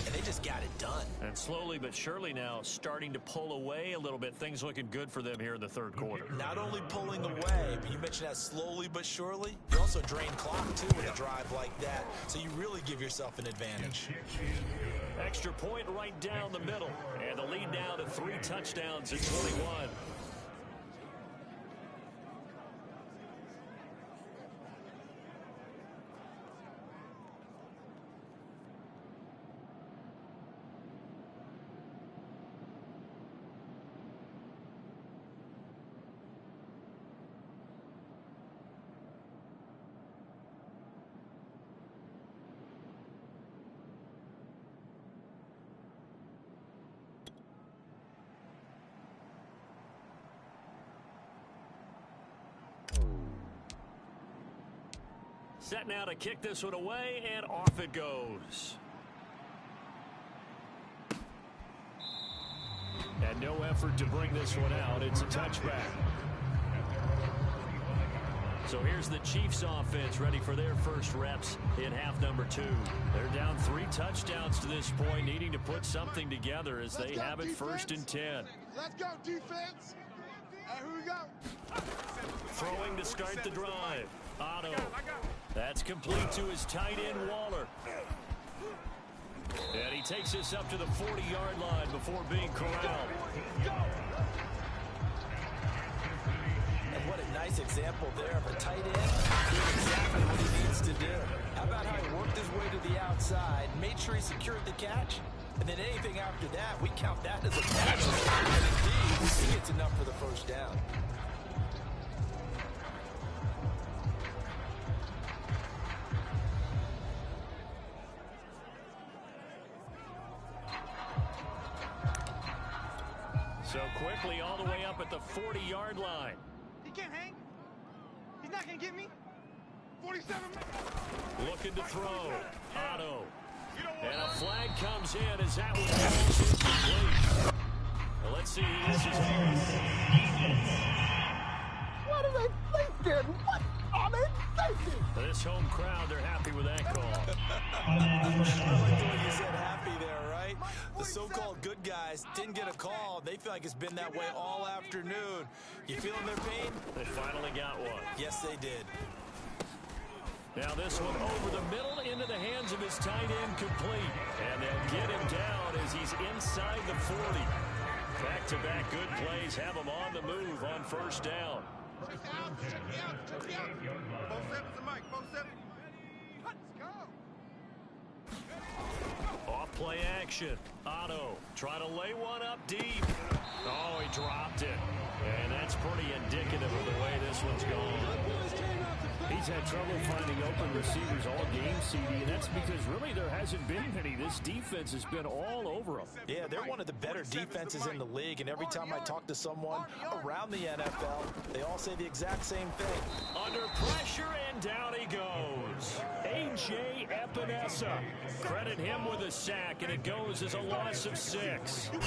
C: And they just got it done.
B: And slowly but surely now starting to pull away a little bit. Things looking good for them here in the third quarter.
C: Not only pulling away, but you mentioned that slowly but surely. You also drain clock, too, with a drive like that. So you really give yourself an advantage.
B: Extra point right down the middle. And the lead now to 3 touchdowns at 21. Set now to kick this one away, and off it goes. And no effort to bring this one out. It's a touchback. So here's the Chiefs offense ready for their first reps in half number 2. They're down 3 touchdowns to this point, needing to put something together as they have it first and 10.
D: Let's go, defense. Here we go.
B: Throwing to start the drive. Otto. That's complete to his tight end, Waller. And he takes us up to the 40-yard line before being corralled.
C: And what a nice example there of a tight end doing exactly what he needs to do. How about how he worked his way to the outside, made sure he secured the catch, and then anything after that, we count that as a catch. And indeed, he gets enough for the first down.
B: So quickly all the way up at the 40-yard line.
D: He can't hang. He's not going to get me. 47.
B: Looking to throw. Otto. And a flag comes in as that one falls incomplete. Well, let's see who this is here.
D: What are they thinking? What are they thinking?
B: This home crowd, they're happy with that call.
C: I like the way you said happy there, right? The so-called good guys didn't get a call. They feel like it's been that way all afternoon. You feeling their pain?
B: They finally got one.
C: Yes, they did.
B: Now this one over the middle into the hands of his tight end, complete. And they'll get him down as he's inside the 40. Back-to-back good plays have him on the move on first down.
D: Check me out. Check me out. 4-7 to Mike. 4-7. Let's go.
B: Off play action. Otto try to lay one up deep. Oh, he dropped it. And that's pretty indicative of the way this one's gone. He's had trouble finding open receivers all game, CD, and that's because really there hasn't been many. This defense has been all over them.
C: Yeah, they're one of the better defenses in the league, and every time I talk to someone around the NFL, they all say the exact same thing.
B: Under pressure, and down he goes. A.J. Epinesa. Credit him with a sack, and it goes as a loss of 6. Time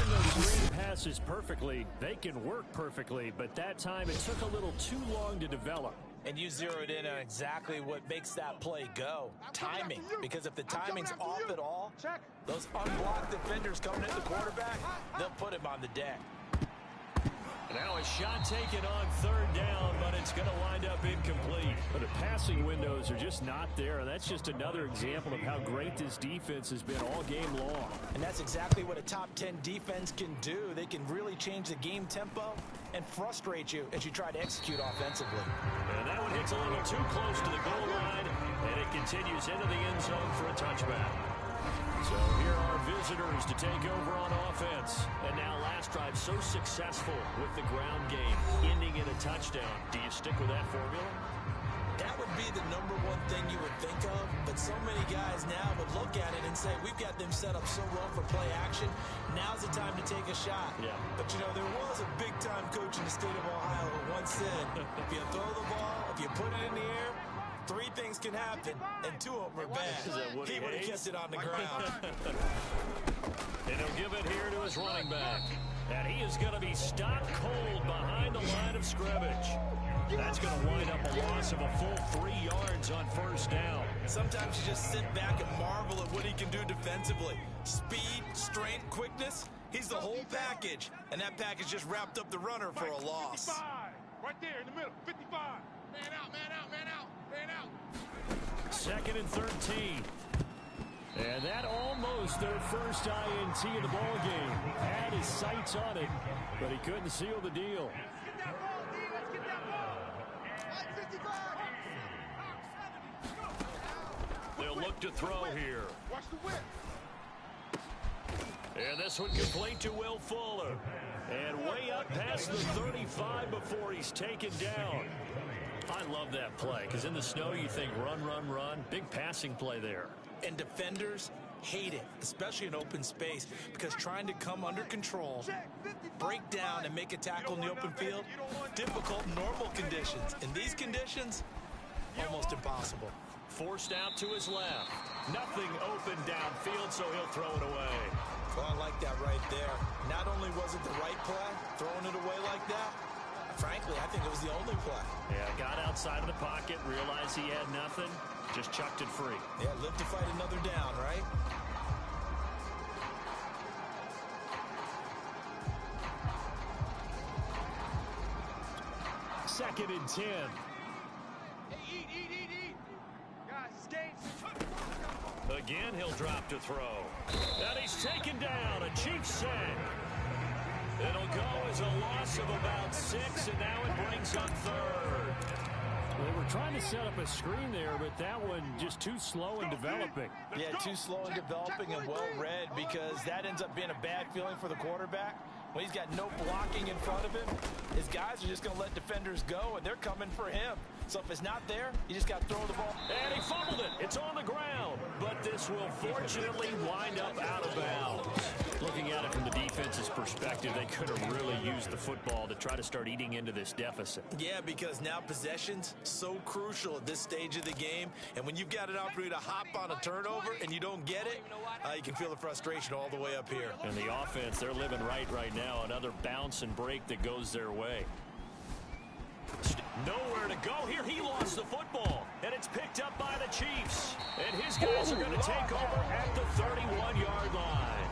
B: those screen passes perfectly, they can work perfectly, but that time it took a little too long to develop.
C: And you zeroed in on exactly what makes that play go. Timing. Because if the timing's off at all, those unblocked defenders coming at the quarterback, they'll put him on the deck.
B: Now a shot taken on third down, but it's going to wind up incomplete. But the passing windows are just not there, and that's just another example of how great this defense has been all game long.
C: And that's exactly what a top 10 defense can do. They can really change the game tempo and frustrate you as you try to execute offensively.
B: And that one hits a little too close to the goal line, and it continues into the end zone for a touchback. So here are visitors to take over on offense. And now last drive so successful with the ground game, ending in a touchdown. Do you stick with that formula?
C: That would be the number one thing you would think of, but so many guys now would look at it and say, we've got them set up so well for play action, now's the time to take a shot.
B: Yeah.
C: But, you know, there was a big-time coach in the state of Ohio who once said, if you throw the ball, if you put it in the air, 3 things can happen, and 2 of them are bad. He would have kept it on the ground.
B: And he'll give it here to his running back. And he is going to be stopped cold behind the line of scrimmage. That's going to wind up a loss of a full 3 yards on first down.
C: Sometimes you just sit back and marvel at what he can do defensively. Speed, strength, quickness. He's the whole package. And that package just wrapped up the runner for a loss.
D: 55. Right there in the middle. 55. Man out, man out, man out, man out.
B: 2nd and 13. And that almost their first INT of the ball game. Had his sights on it, but he couldn't seal the deal.
D: Let's get that ball, D. Let's get that ball. Like 55.
B: They'll look to throw here.
D: Watch the whip.
B: And this one complete to Will Fuller. And way up past the 35 before he's taken down. I love that play, because in the snow you think run, run, run. Big passing play there.
C: And defenders hate it, especially in open space, because trying to come under control, break down, and make a tackle in the open field, difficult in normal conditions. In these conditions, almost impossible.
B: Forced out to his left. Nothing open downfield, so he'll throw it away.
C: Well, I like that right there. Not only was it the right play, throwing it away like that, frankly, I think it was the only play.
B: Yeah, got outside of the pocket, realized he had nothing, just chucked it free.
C: Yeah, live to fight another down, right?
B: Second and 10.
D: Hey, eat. Guys, it's game.
B: Again, he'll drop to throw. And he's taken down. A Chiefs sack. It'll go as a loss of about 6, and now it brings up 3rd. They were trying to set up a screen there, but that one just too slow in developing.
F: Yeah, too slow in developing and well read, because that ends up being a bad feeling for the quarterback. When he's got no blocking in front of him, his guys are just going to let defenders go, and they're coming for him. So if it's not there, you just got to throw the ball.
B: And he fumbled it. It's on the ground. But this will fortunately wind up out of bounds. Looking at it from the defense's perspective, they could have really used the football to try to start eating into this deficit.
C: Yeah, because now possession's so crucial at this stage of the game. And when you've got an opportunity to hop on a turnover and you don't get it, you can feel the frustration all the way up here.
B: And the offense, they're living right now. Another bounce and break that goes their way. Nowhere to go here. He lost the football, and it's picked up by the Chiefs. And his guys are going to take over at the 31-yard line.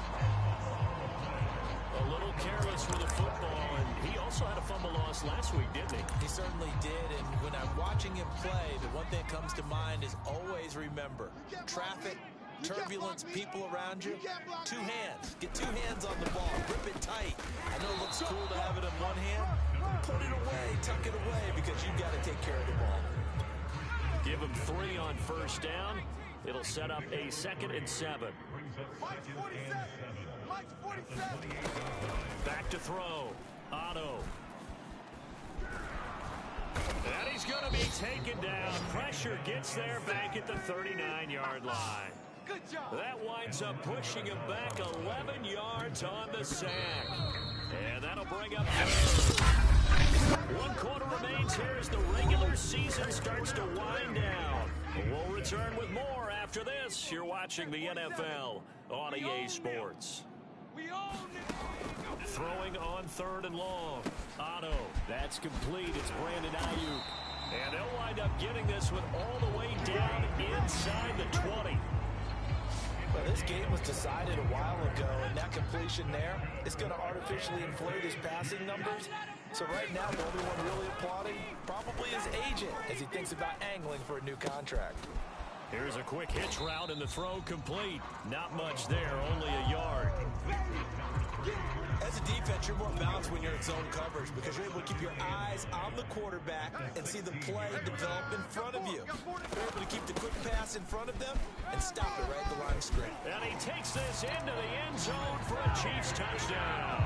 B: A little careless with the football, and he also had a fumble loss last week, didn't he?
C: He certainly did, and when I'm watching him play, the one thing that comes to mind is always remember, traffic, turbulence, people around you, 2 hands. Get 2 hands on the ball. Grip it tight. I know it looks cool to have it in one hand. Put it away. Tuck it away, because you've got to take care of the ball.
B: Give him 3 on first down. It'll set up a 2nd and 7.
D: Mike's 47. Mike's 47.
B: Back to throw. Otto. And he's going to be taken down. Pressure gets there back at the 39-yard line.
D: Good job.
B: That winds up pushing him back 11 yards on the sack. And that'll bring up 1 quarter remains here as the regular season starts to wind down. We'll return with more after this. You're watching the NFL on EA Sports.
D: We own it.
B: Throwing on 3rd and long. Otto. That's complete. It's Brandon Ayuk. And they'll wind up getting this one all the way down inside the 20.
F: Well, this game was decided a while ago, and that completion there is going to artificially inflate his passing numbers. So right now, the only one really applauding probably his agent as he thinks about angling for a new contract.
B: Here's a quick hitch route, and the throw complete. Not much there, only a yard.
C: As a defense, you're more balanced when you're in zone coverage, because you're able to keep your eyes on the quarterback and see the play develop in front of you. You're able to keep the quick pass in front of them and stop it right at the line of scrimmage.
B: And he takes this into the end zone for a Chiefs touchdown.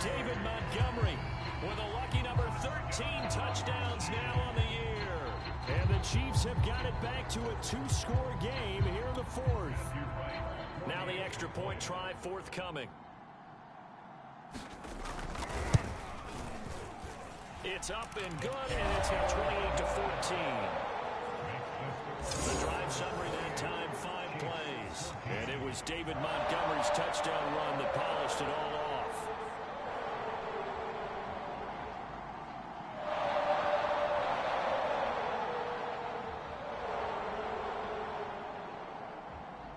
B: David Montgomery with a lucky number 13 touchdowns now on the year. And the Chiefs have got it back to a 2-score game here in the 4th. Now the extra point try forthcoming. It's up and good, and it's now 28-14. The drive summary that time, 5 plays. And it was David Montgomery's touchdown run that polished it all off.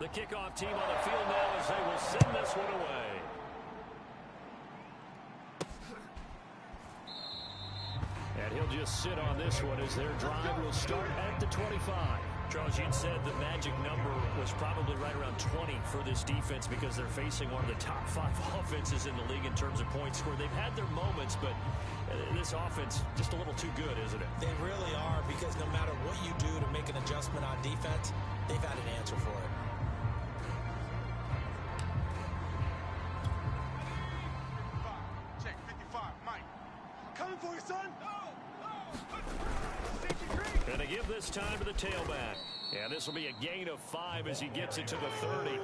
B: The kickoff team on the field now as they will send this one away. And he'll just sit on this one as their drive will start at the 25. Charles, you'd said the magic number was probably right around 20 for this defense because they're facing one of the top 5 offenses in the league in terms of points scored. They've had their moments, but this offense just a little too good, isn't it?
C: They really are, because no matter what you do to make an adjustment on defense, they've had an answer for it.
D: Check 55, Mike. Coming for you, son.
B: Going to give this time to the tailback. And this will be a gain of 5 as he gets it to the 30.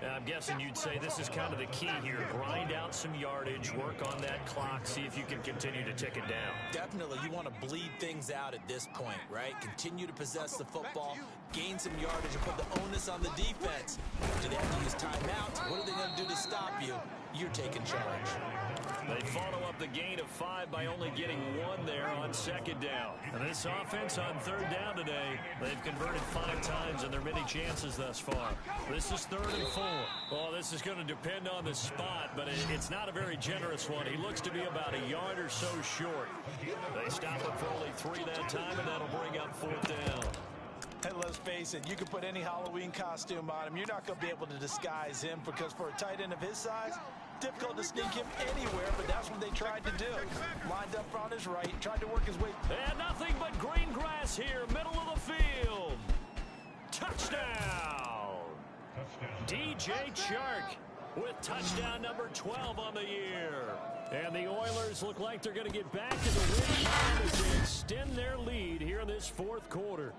B: I'm guessing you'd say this is kind of the key here. Grind out some yardage, work on that clock, see if you can continue to tick it down.
C: Definitely, you want to bleed things out at this point, right? Continue to possess the football, gain some yardage, and put the onus on the defense. Do they have to use timeouts? What are they going to do to stop you? You're taking charge.
B: They follow up the gain of 5 by only getting 1 there on second down. And this offense on third down today, they've converted 5 times in their many chances thus far. This is 3rd and 4. Well, this is going to depend on the spot, but it's not a very generous one. He looks to be about a yard or so short. They stop it for only 3 that time, and that'll bring up 4th down.
F: Hey, let's face it, you can put any Halloween costume on him. You're not going to be able to disguise him, because for a tight end of his size, difficult to sneak him anywhere, but that's what they tried to do. Lined up on his right, tried to work his way.
B: And nothing but green grass here, middle of the field. Touchdown! DJ Chark with touchdown number 12 on the year. And the Oilers look like they're going to get back to the win column as they extend their lead here in this 4th quarter.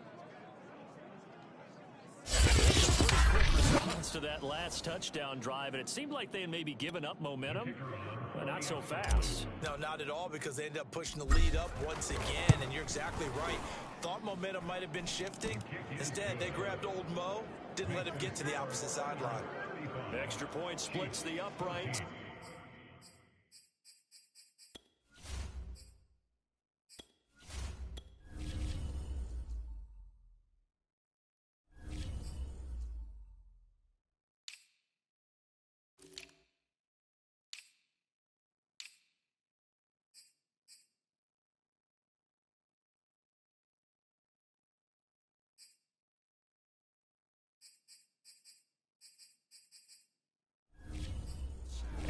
B: Response to that last touchdown drive, and it seemed like they had maybe given up momentum, but not so fast.
C: No, not at all, because they ended up pushing the lead up once again, and you're exactly right. Thought momentum might have been shifting. Instead, they grabbed old Mo, didn't let him get to the opposite sideline.
B: Extra point splits the upright.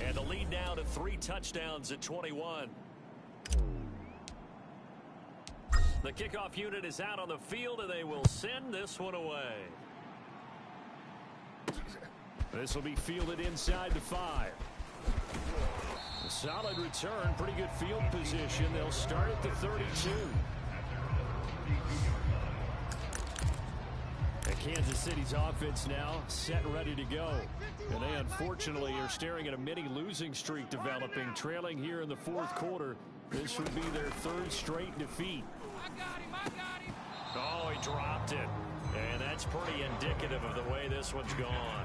B: And the lead now to 3 touchdowns at 21. The kickoff unit is out on the field, and they will send this one away. This will be fielded inside the 5. A solid return, pretty good field position. They'll start at the 32. And Kansas City's offense now set and ready to go. And they unfortunately are staring at a mini losing streak developing, trailing here in the 4th quarter. This would be their 3rd straight defeat.
E: I got him.
B: Oh, he dropped it. And that's pretty indicative of the way this one's gone.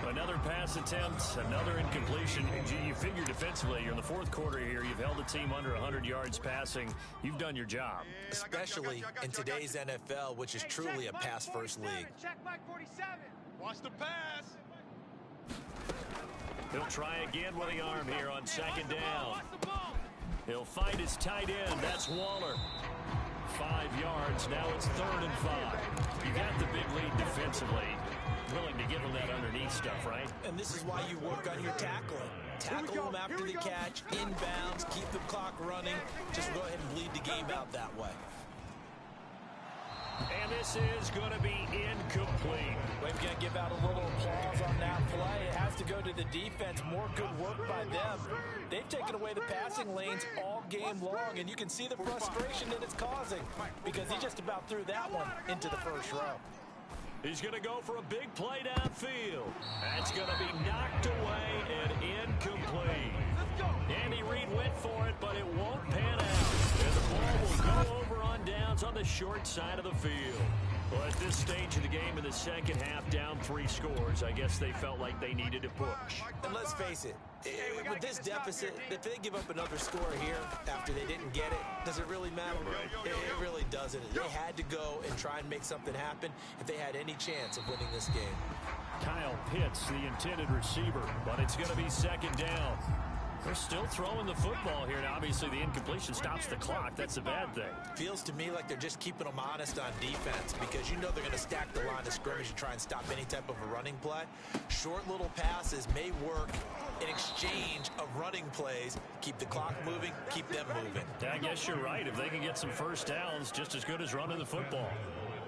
B: Another pass attempt, another incompletion. You figure defensively, you're in the 4th quarter here. You've held the team under 100 yards passing. You've done your job.
C: Especially in today's NFL, which is truly a pass-first league.
E: Check Mike 47.
D: Watch the pass.
B: He'll try again with the arm here on second down.
E: Watch the ball.
B: He'll find his tight end. That's Waller. 5 yards. Now it's 3rd and 5. You got the big lead defensively. Willing to give them that underneath stuff, right?
C: And this is why you work on your tackling. Tackle them after the catch, inbounds, keep the clock running. Just go ahead and bleed the game out that way.
B: And this is going to be incomplete.
F: We're going to give out a little applause on that play. It has to go to the defense. More good work by them. They've taken away the passing lanes all game long, and you can see the frustration that it's causing, because he just about threw that one into the first row.
B: He's going to go for a big play downfield. That's going to be knocked away and incomplete. Andy Reid went for it, but it won't pan out. And the ball will go over on downs on the short side of the field. Well, at this stage of the game in the second half, down 3 scores, I guess they felt like they needed to push.
C: And let's face it, with this deficit, if they give up another score here after they didn't get it, does it really matter? It really doesn't. They had to go and try and make something happen if they had any chance of winning this game.
B: Kyle Pitts, the intended receiver, but it's going to be second down. They're still throwing the football here. Now, obviously, the incompletion stops the clock. That's a bad thing.
C: Feels to me like they're just keeping them honest on defense because you know they're going to stack the line of scrimmage and try and stop any type of a running play. Short little passes may work in exchange of running plays. Keep the clock moving, keep them moving.
B: Yeah, I guess you're right. If they can get some first downs, just as good as running the football.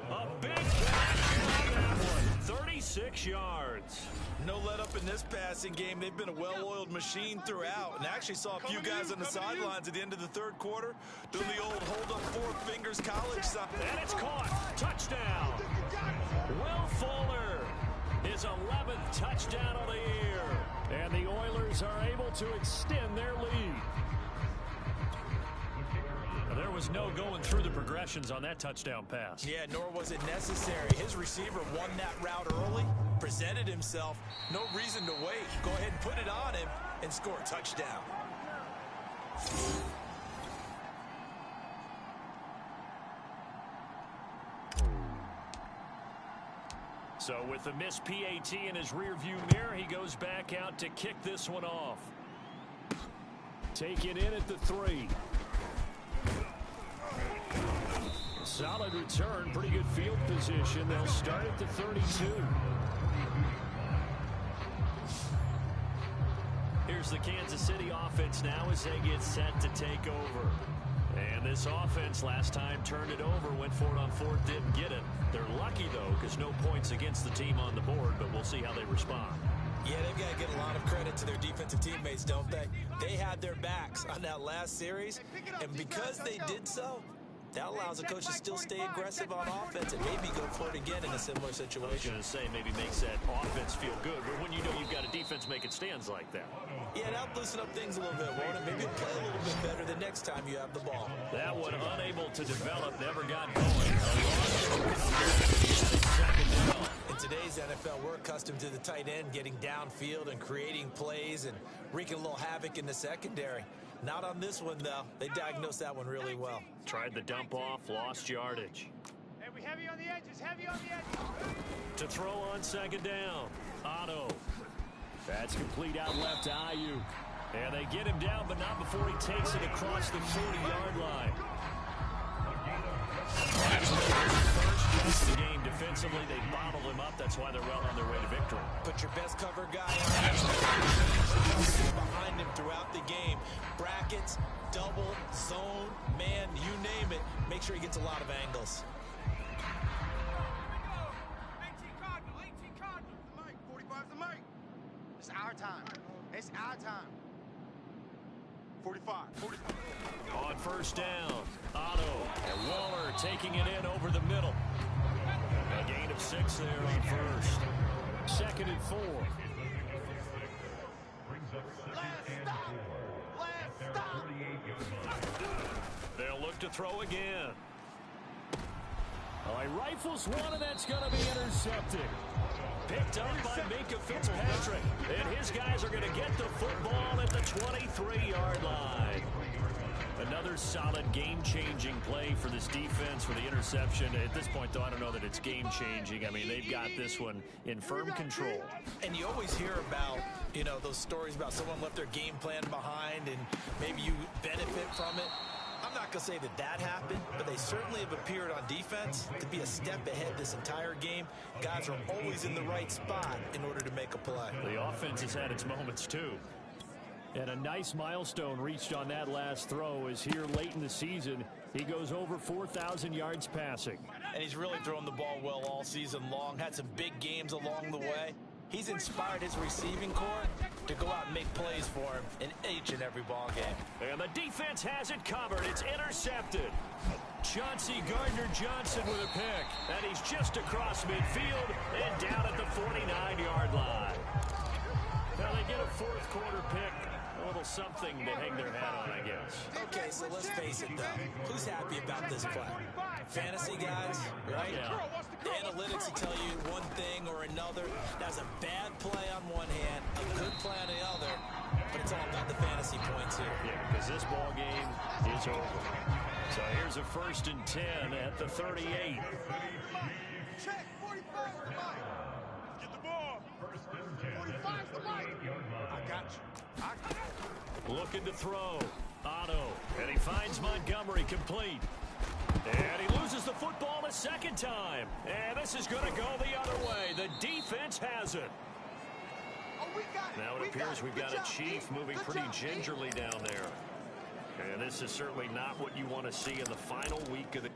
B: A big catch on that one. 36 yards.
F: No let up in this passing game. They've been a well-oiled machine throughout. And I actually saw a few guys on the sidelines at the end of the third quarter doing the old hold up 4 fingers college stuff.
B: And it's caught. Touchdown. Will Fuller, his 11th touchdown of the year. And the Oilers are able to extend their lead. There was no going through the progressions on that touchdown pass.
C: Yeah, nor was it necessary. His receiver won that route early, presented himself. No reason to wait. Go ahead and put it on him and score a touchdown.
B: So with the missed PAT in his rearview mirror, he goes back out to kick this one off. Take it in at the 3. Solid return, pretty good field position. They'll start at the 32. Here's the Kansas City offense now as they get set to take over. And this offense last time turned it over, went for it on 4th, didn't get it. They're lucky, though, because no points against the team on the board, but we'll see how they respond.
C: Yeah, they've got to get a lot of credit to their defensive teammates, don't they? They had their backs on that last series, and because they did so, that allows the coach to still stay aggressive on offense and maybe go for it again in a similar situation.
B: I was going to say maybe makes that offense feel good, but when you know you've got a defense making stands like that.
C: Yeah, that'll loosen up things a little bit, won't it? Maybe play a little bit better the next time you have the ball.
B: That one unable to develop, never got going.
C: In today's NFL, we're accustomed to the tight end getting downfield and creating plays and wreaking a little havoc in the secondary. Not on this one, though. They diagnosed that one really well.
B: Tried the dump off, lost yardage.
E: Hey, we heavy on the edges, heavy on the edges.
B: To throw on second down, Otto. That's complete out left to Ayuk. And they get him down, but not before he takes it across the 40-yard line. First the game defensively, they bottled him up. That's why they're well on their way to victory.
C: Put your best cover guy behind him throughout the game. Brackets, double, zone, man, you name it. Make sure he gets a lot of angles.
E: 18 Cardinal, 18 Cardinal.
D: The mic, 45's the mic.
E: It's our time. It's our time.
D: 45.
B: On first down, Otto and Waller taking it in over the middle. A gain of 6 there on first. 2nd and 4.
D: Last stop. Last stop.
B: They'll look to throw again. He rifles one, and that's going to be intercepted. Picked up by Minkah Fitzpatrick. And his guys are going to get the football at the 23-yard line. Another solid game-changing play for this defense for the interception. At this point, though, I don't know that it's game-changing. I mean, they've got this one in firm control.
C: And you always hear about, you know, those stories about someone left their game plan behind and maybe you benefit from it. I'm not going to say that that happened, but they certainly have appeared on defense to be a step ahead this entire game. Guys are always in the right spot in order to make a play.
B: The offense has had its moments, too. And a nice milestone reached on that last throw is here late in the season. He goes over 4,000 yards passing.
C: And he's really thrown the ball well all season long. Had some big games along the way. He's inspired his receiving corps to go out and make plays for him in each and every ball game.
B: And the defense has it covered. It's intercepted. Chauncey Gardner-Johnson with a pick. And he's just across midfield and down at the 49-yard line. Now they get a fourth quarter pick. little something to hang their hat on, I guess.
C: Okay, so let's face it, though. Who's happy about this play? Fantasy guys, right?
B: Yeah.
C: The analytics will tell you one thing or another. That's a bad play on one hand, a good play on the other, but it's all about the fantasy points here.
B: Yeah, because this ball game is over. So here's a 1st and 10 at the 38.
D: Check, 45 to Mike. Get the ball. 45 to Mike. I got you.
B: Looking to throw. Otto. And he finds Montgomery complete. And he loses the football a second time. And this is going to go the other way. The defense has it.
D: Oh, we got it.
B: Now it appears we've got a Chief moving pretty gingerly down there. And this is certainly not what you want to see in the final week of the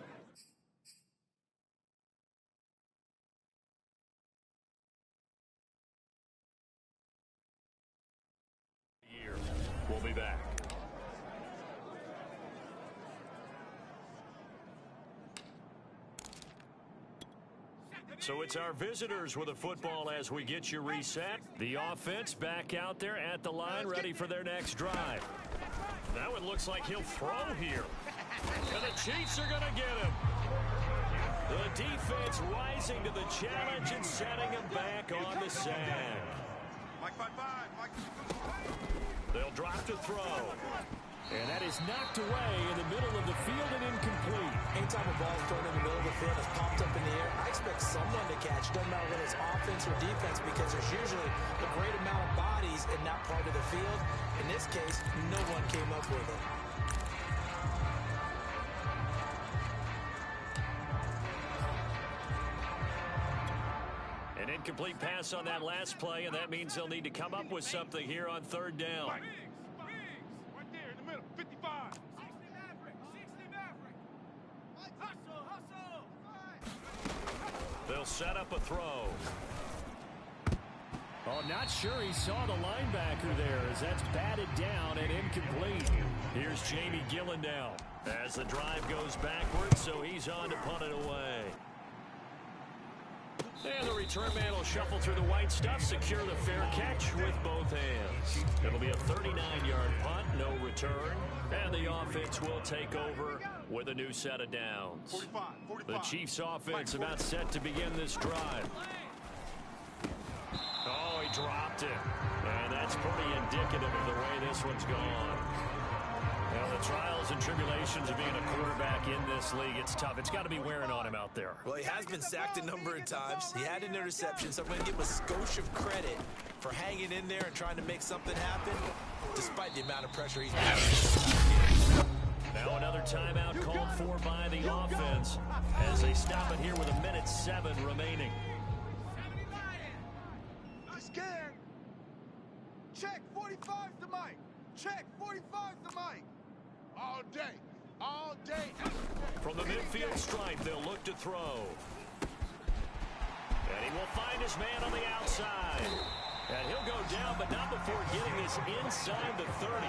B: year. We'll be back. So it's our visitors with a football as we get you reset. The offense back out there at the line, ready for their next drive. Now it looks like he'll throw here. And the Chiefs are going to get him. The defense rising to the challenge and setting him back on the sack.
D: Mike 5-5. Mike.
B: They'll drop to throw. And that is knocked away in the middle of the field and incomplete.
C: Anytime a ball's thrown in the middle of the field, it's popped up in the air, I expect someone to catch. Doesn't matter whether it's offense or defense, because there's usually a great amount of bodies in that part of the field. In this case, no one came up with it.
B: An incomplete pass on that last play, and that means they'll need to come up with something here on 3rd down.
D: Right there in the middle. 55.
E: 60 Maverick. 60 Maverick. Hustle, hustle.
B: They'll set up a throw. Oh, not sure he saw the linebacker there as that's batted down and incomplete. Here's Jamie Gillen now as the drive goes backwards, so he's on to punt it away. And the return man will shuffle through the white stuff, secure the fair catch with both hands. It'll be a 39-yard punt, no return, and the offense will take over with a new set of downs.
D: 45.
B: The Chiefs offense about set to begin this drive. Oh, he dropped it. And that's pretty indicative of the way this one's gone. Well, the trials and tribulations of being a quarterback in this league, it's tough. It's got to be wearing on him out there.
C: Well, he has been sacked a number of times. He had an interception, so I'm going to give him a skosh of credit for hanging in there and trying to make something happen, despite the amount of pressure he's been.
B: Now another timeout called for by the offense as they stop it here with 1:07 remaining.
D: Scared. Check 45 to Mike. Check 45 to Mike. All day. All day.
B: From the midfield stripe, they'll look to throw. And he will find his man on the outside. And he'll go down, but not before getting this inside the 30.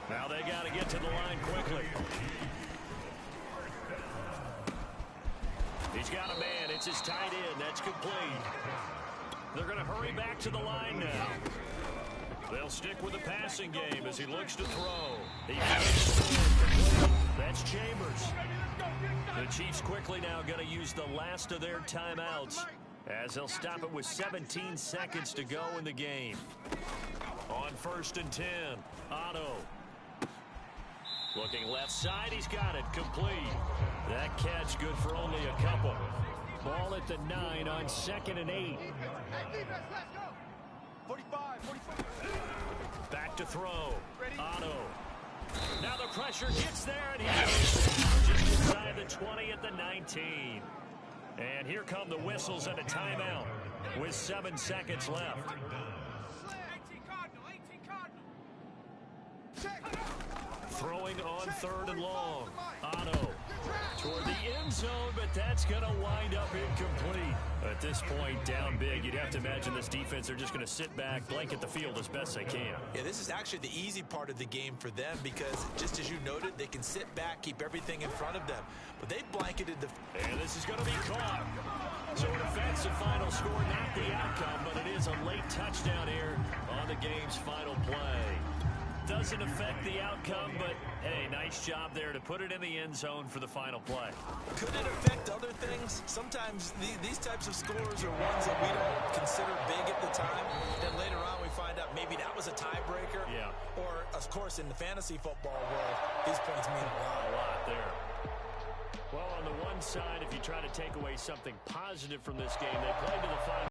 B: Now they got to get to the line quickly. He's got a man. It's his tight end. That's complete. They're going to hurry back to the line now. They'll stick with the passing game as he looks to throw. That's Chambers. The Chiefs quickly now going to use the last of their timeouts as they'll stop it with 17 seconds to go in the game. On 1st and 10, Otto. Looking left side, he's got it, complete. That catch good for only a couple. Ball at the 9 on 2nd and 8.
D: Hey, defense, let's go. 45.
B: Back to throw. Otto. Now the pressure gets there, and he goes down just inside the 20 at the 19. And here come the whistles and a timeout with 7 seconds left.
E: 18 Cardinal. 18 Cardinal.
D: Check.
B: Throwing on 3rd and long. Otto toward the end zone, but that's going to wind up incomplete. At this point, down big, you'd have to imagine this defense, they're just going to sit back, blanket the field as best they can.
C: Yeah, this is actually the easy part of the game for them because, just as you noted, they can sit back, keep everything in front of them. But they blanketed the...
B: And this is going to be caught. So an offensive final score, not the outcome, but it is a late touchdown here on the game's final play. Doesn't affect the outcome, but hey, nice job there to put it in the end zone for the final play.
C: Could it affect other things? Sometimes these types of scores are ones that we don't consider big at the time. Then later on we find out maybe that was a tiebreaker.
B: Yeah.
C: Or, of course, in the fantasy football world, these points mean a lot.
B: A lot there. Well, on the one side, if you try to take away something positive from this game, they played to the final.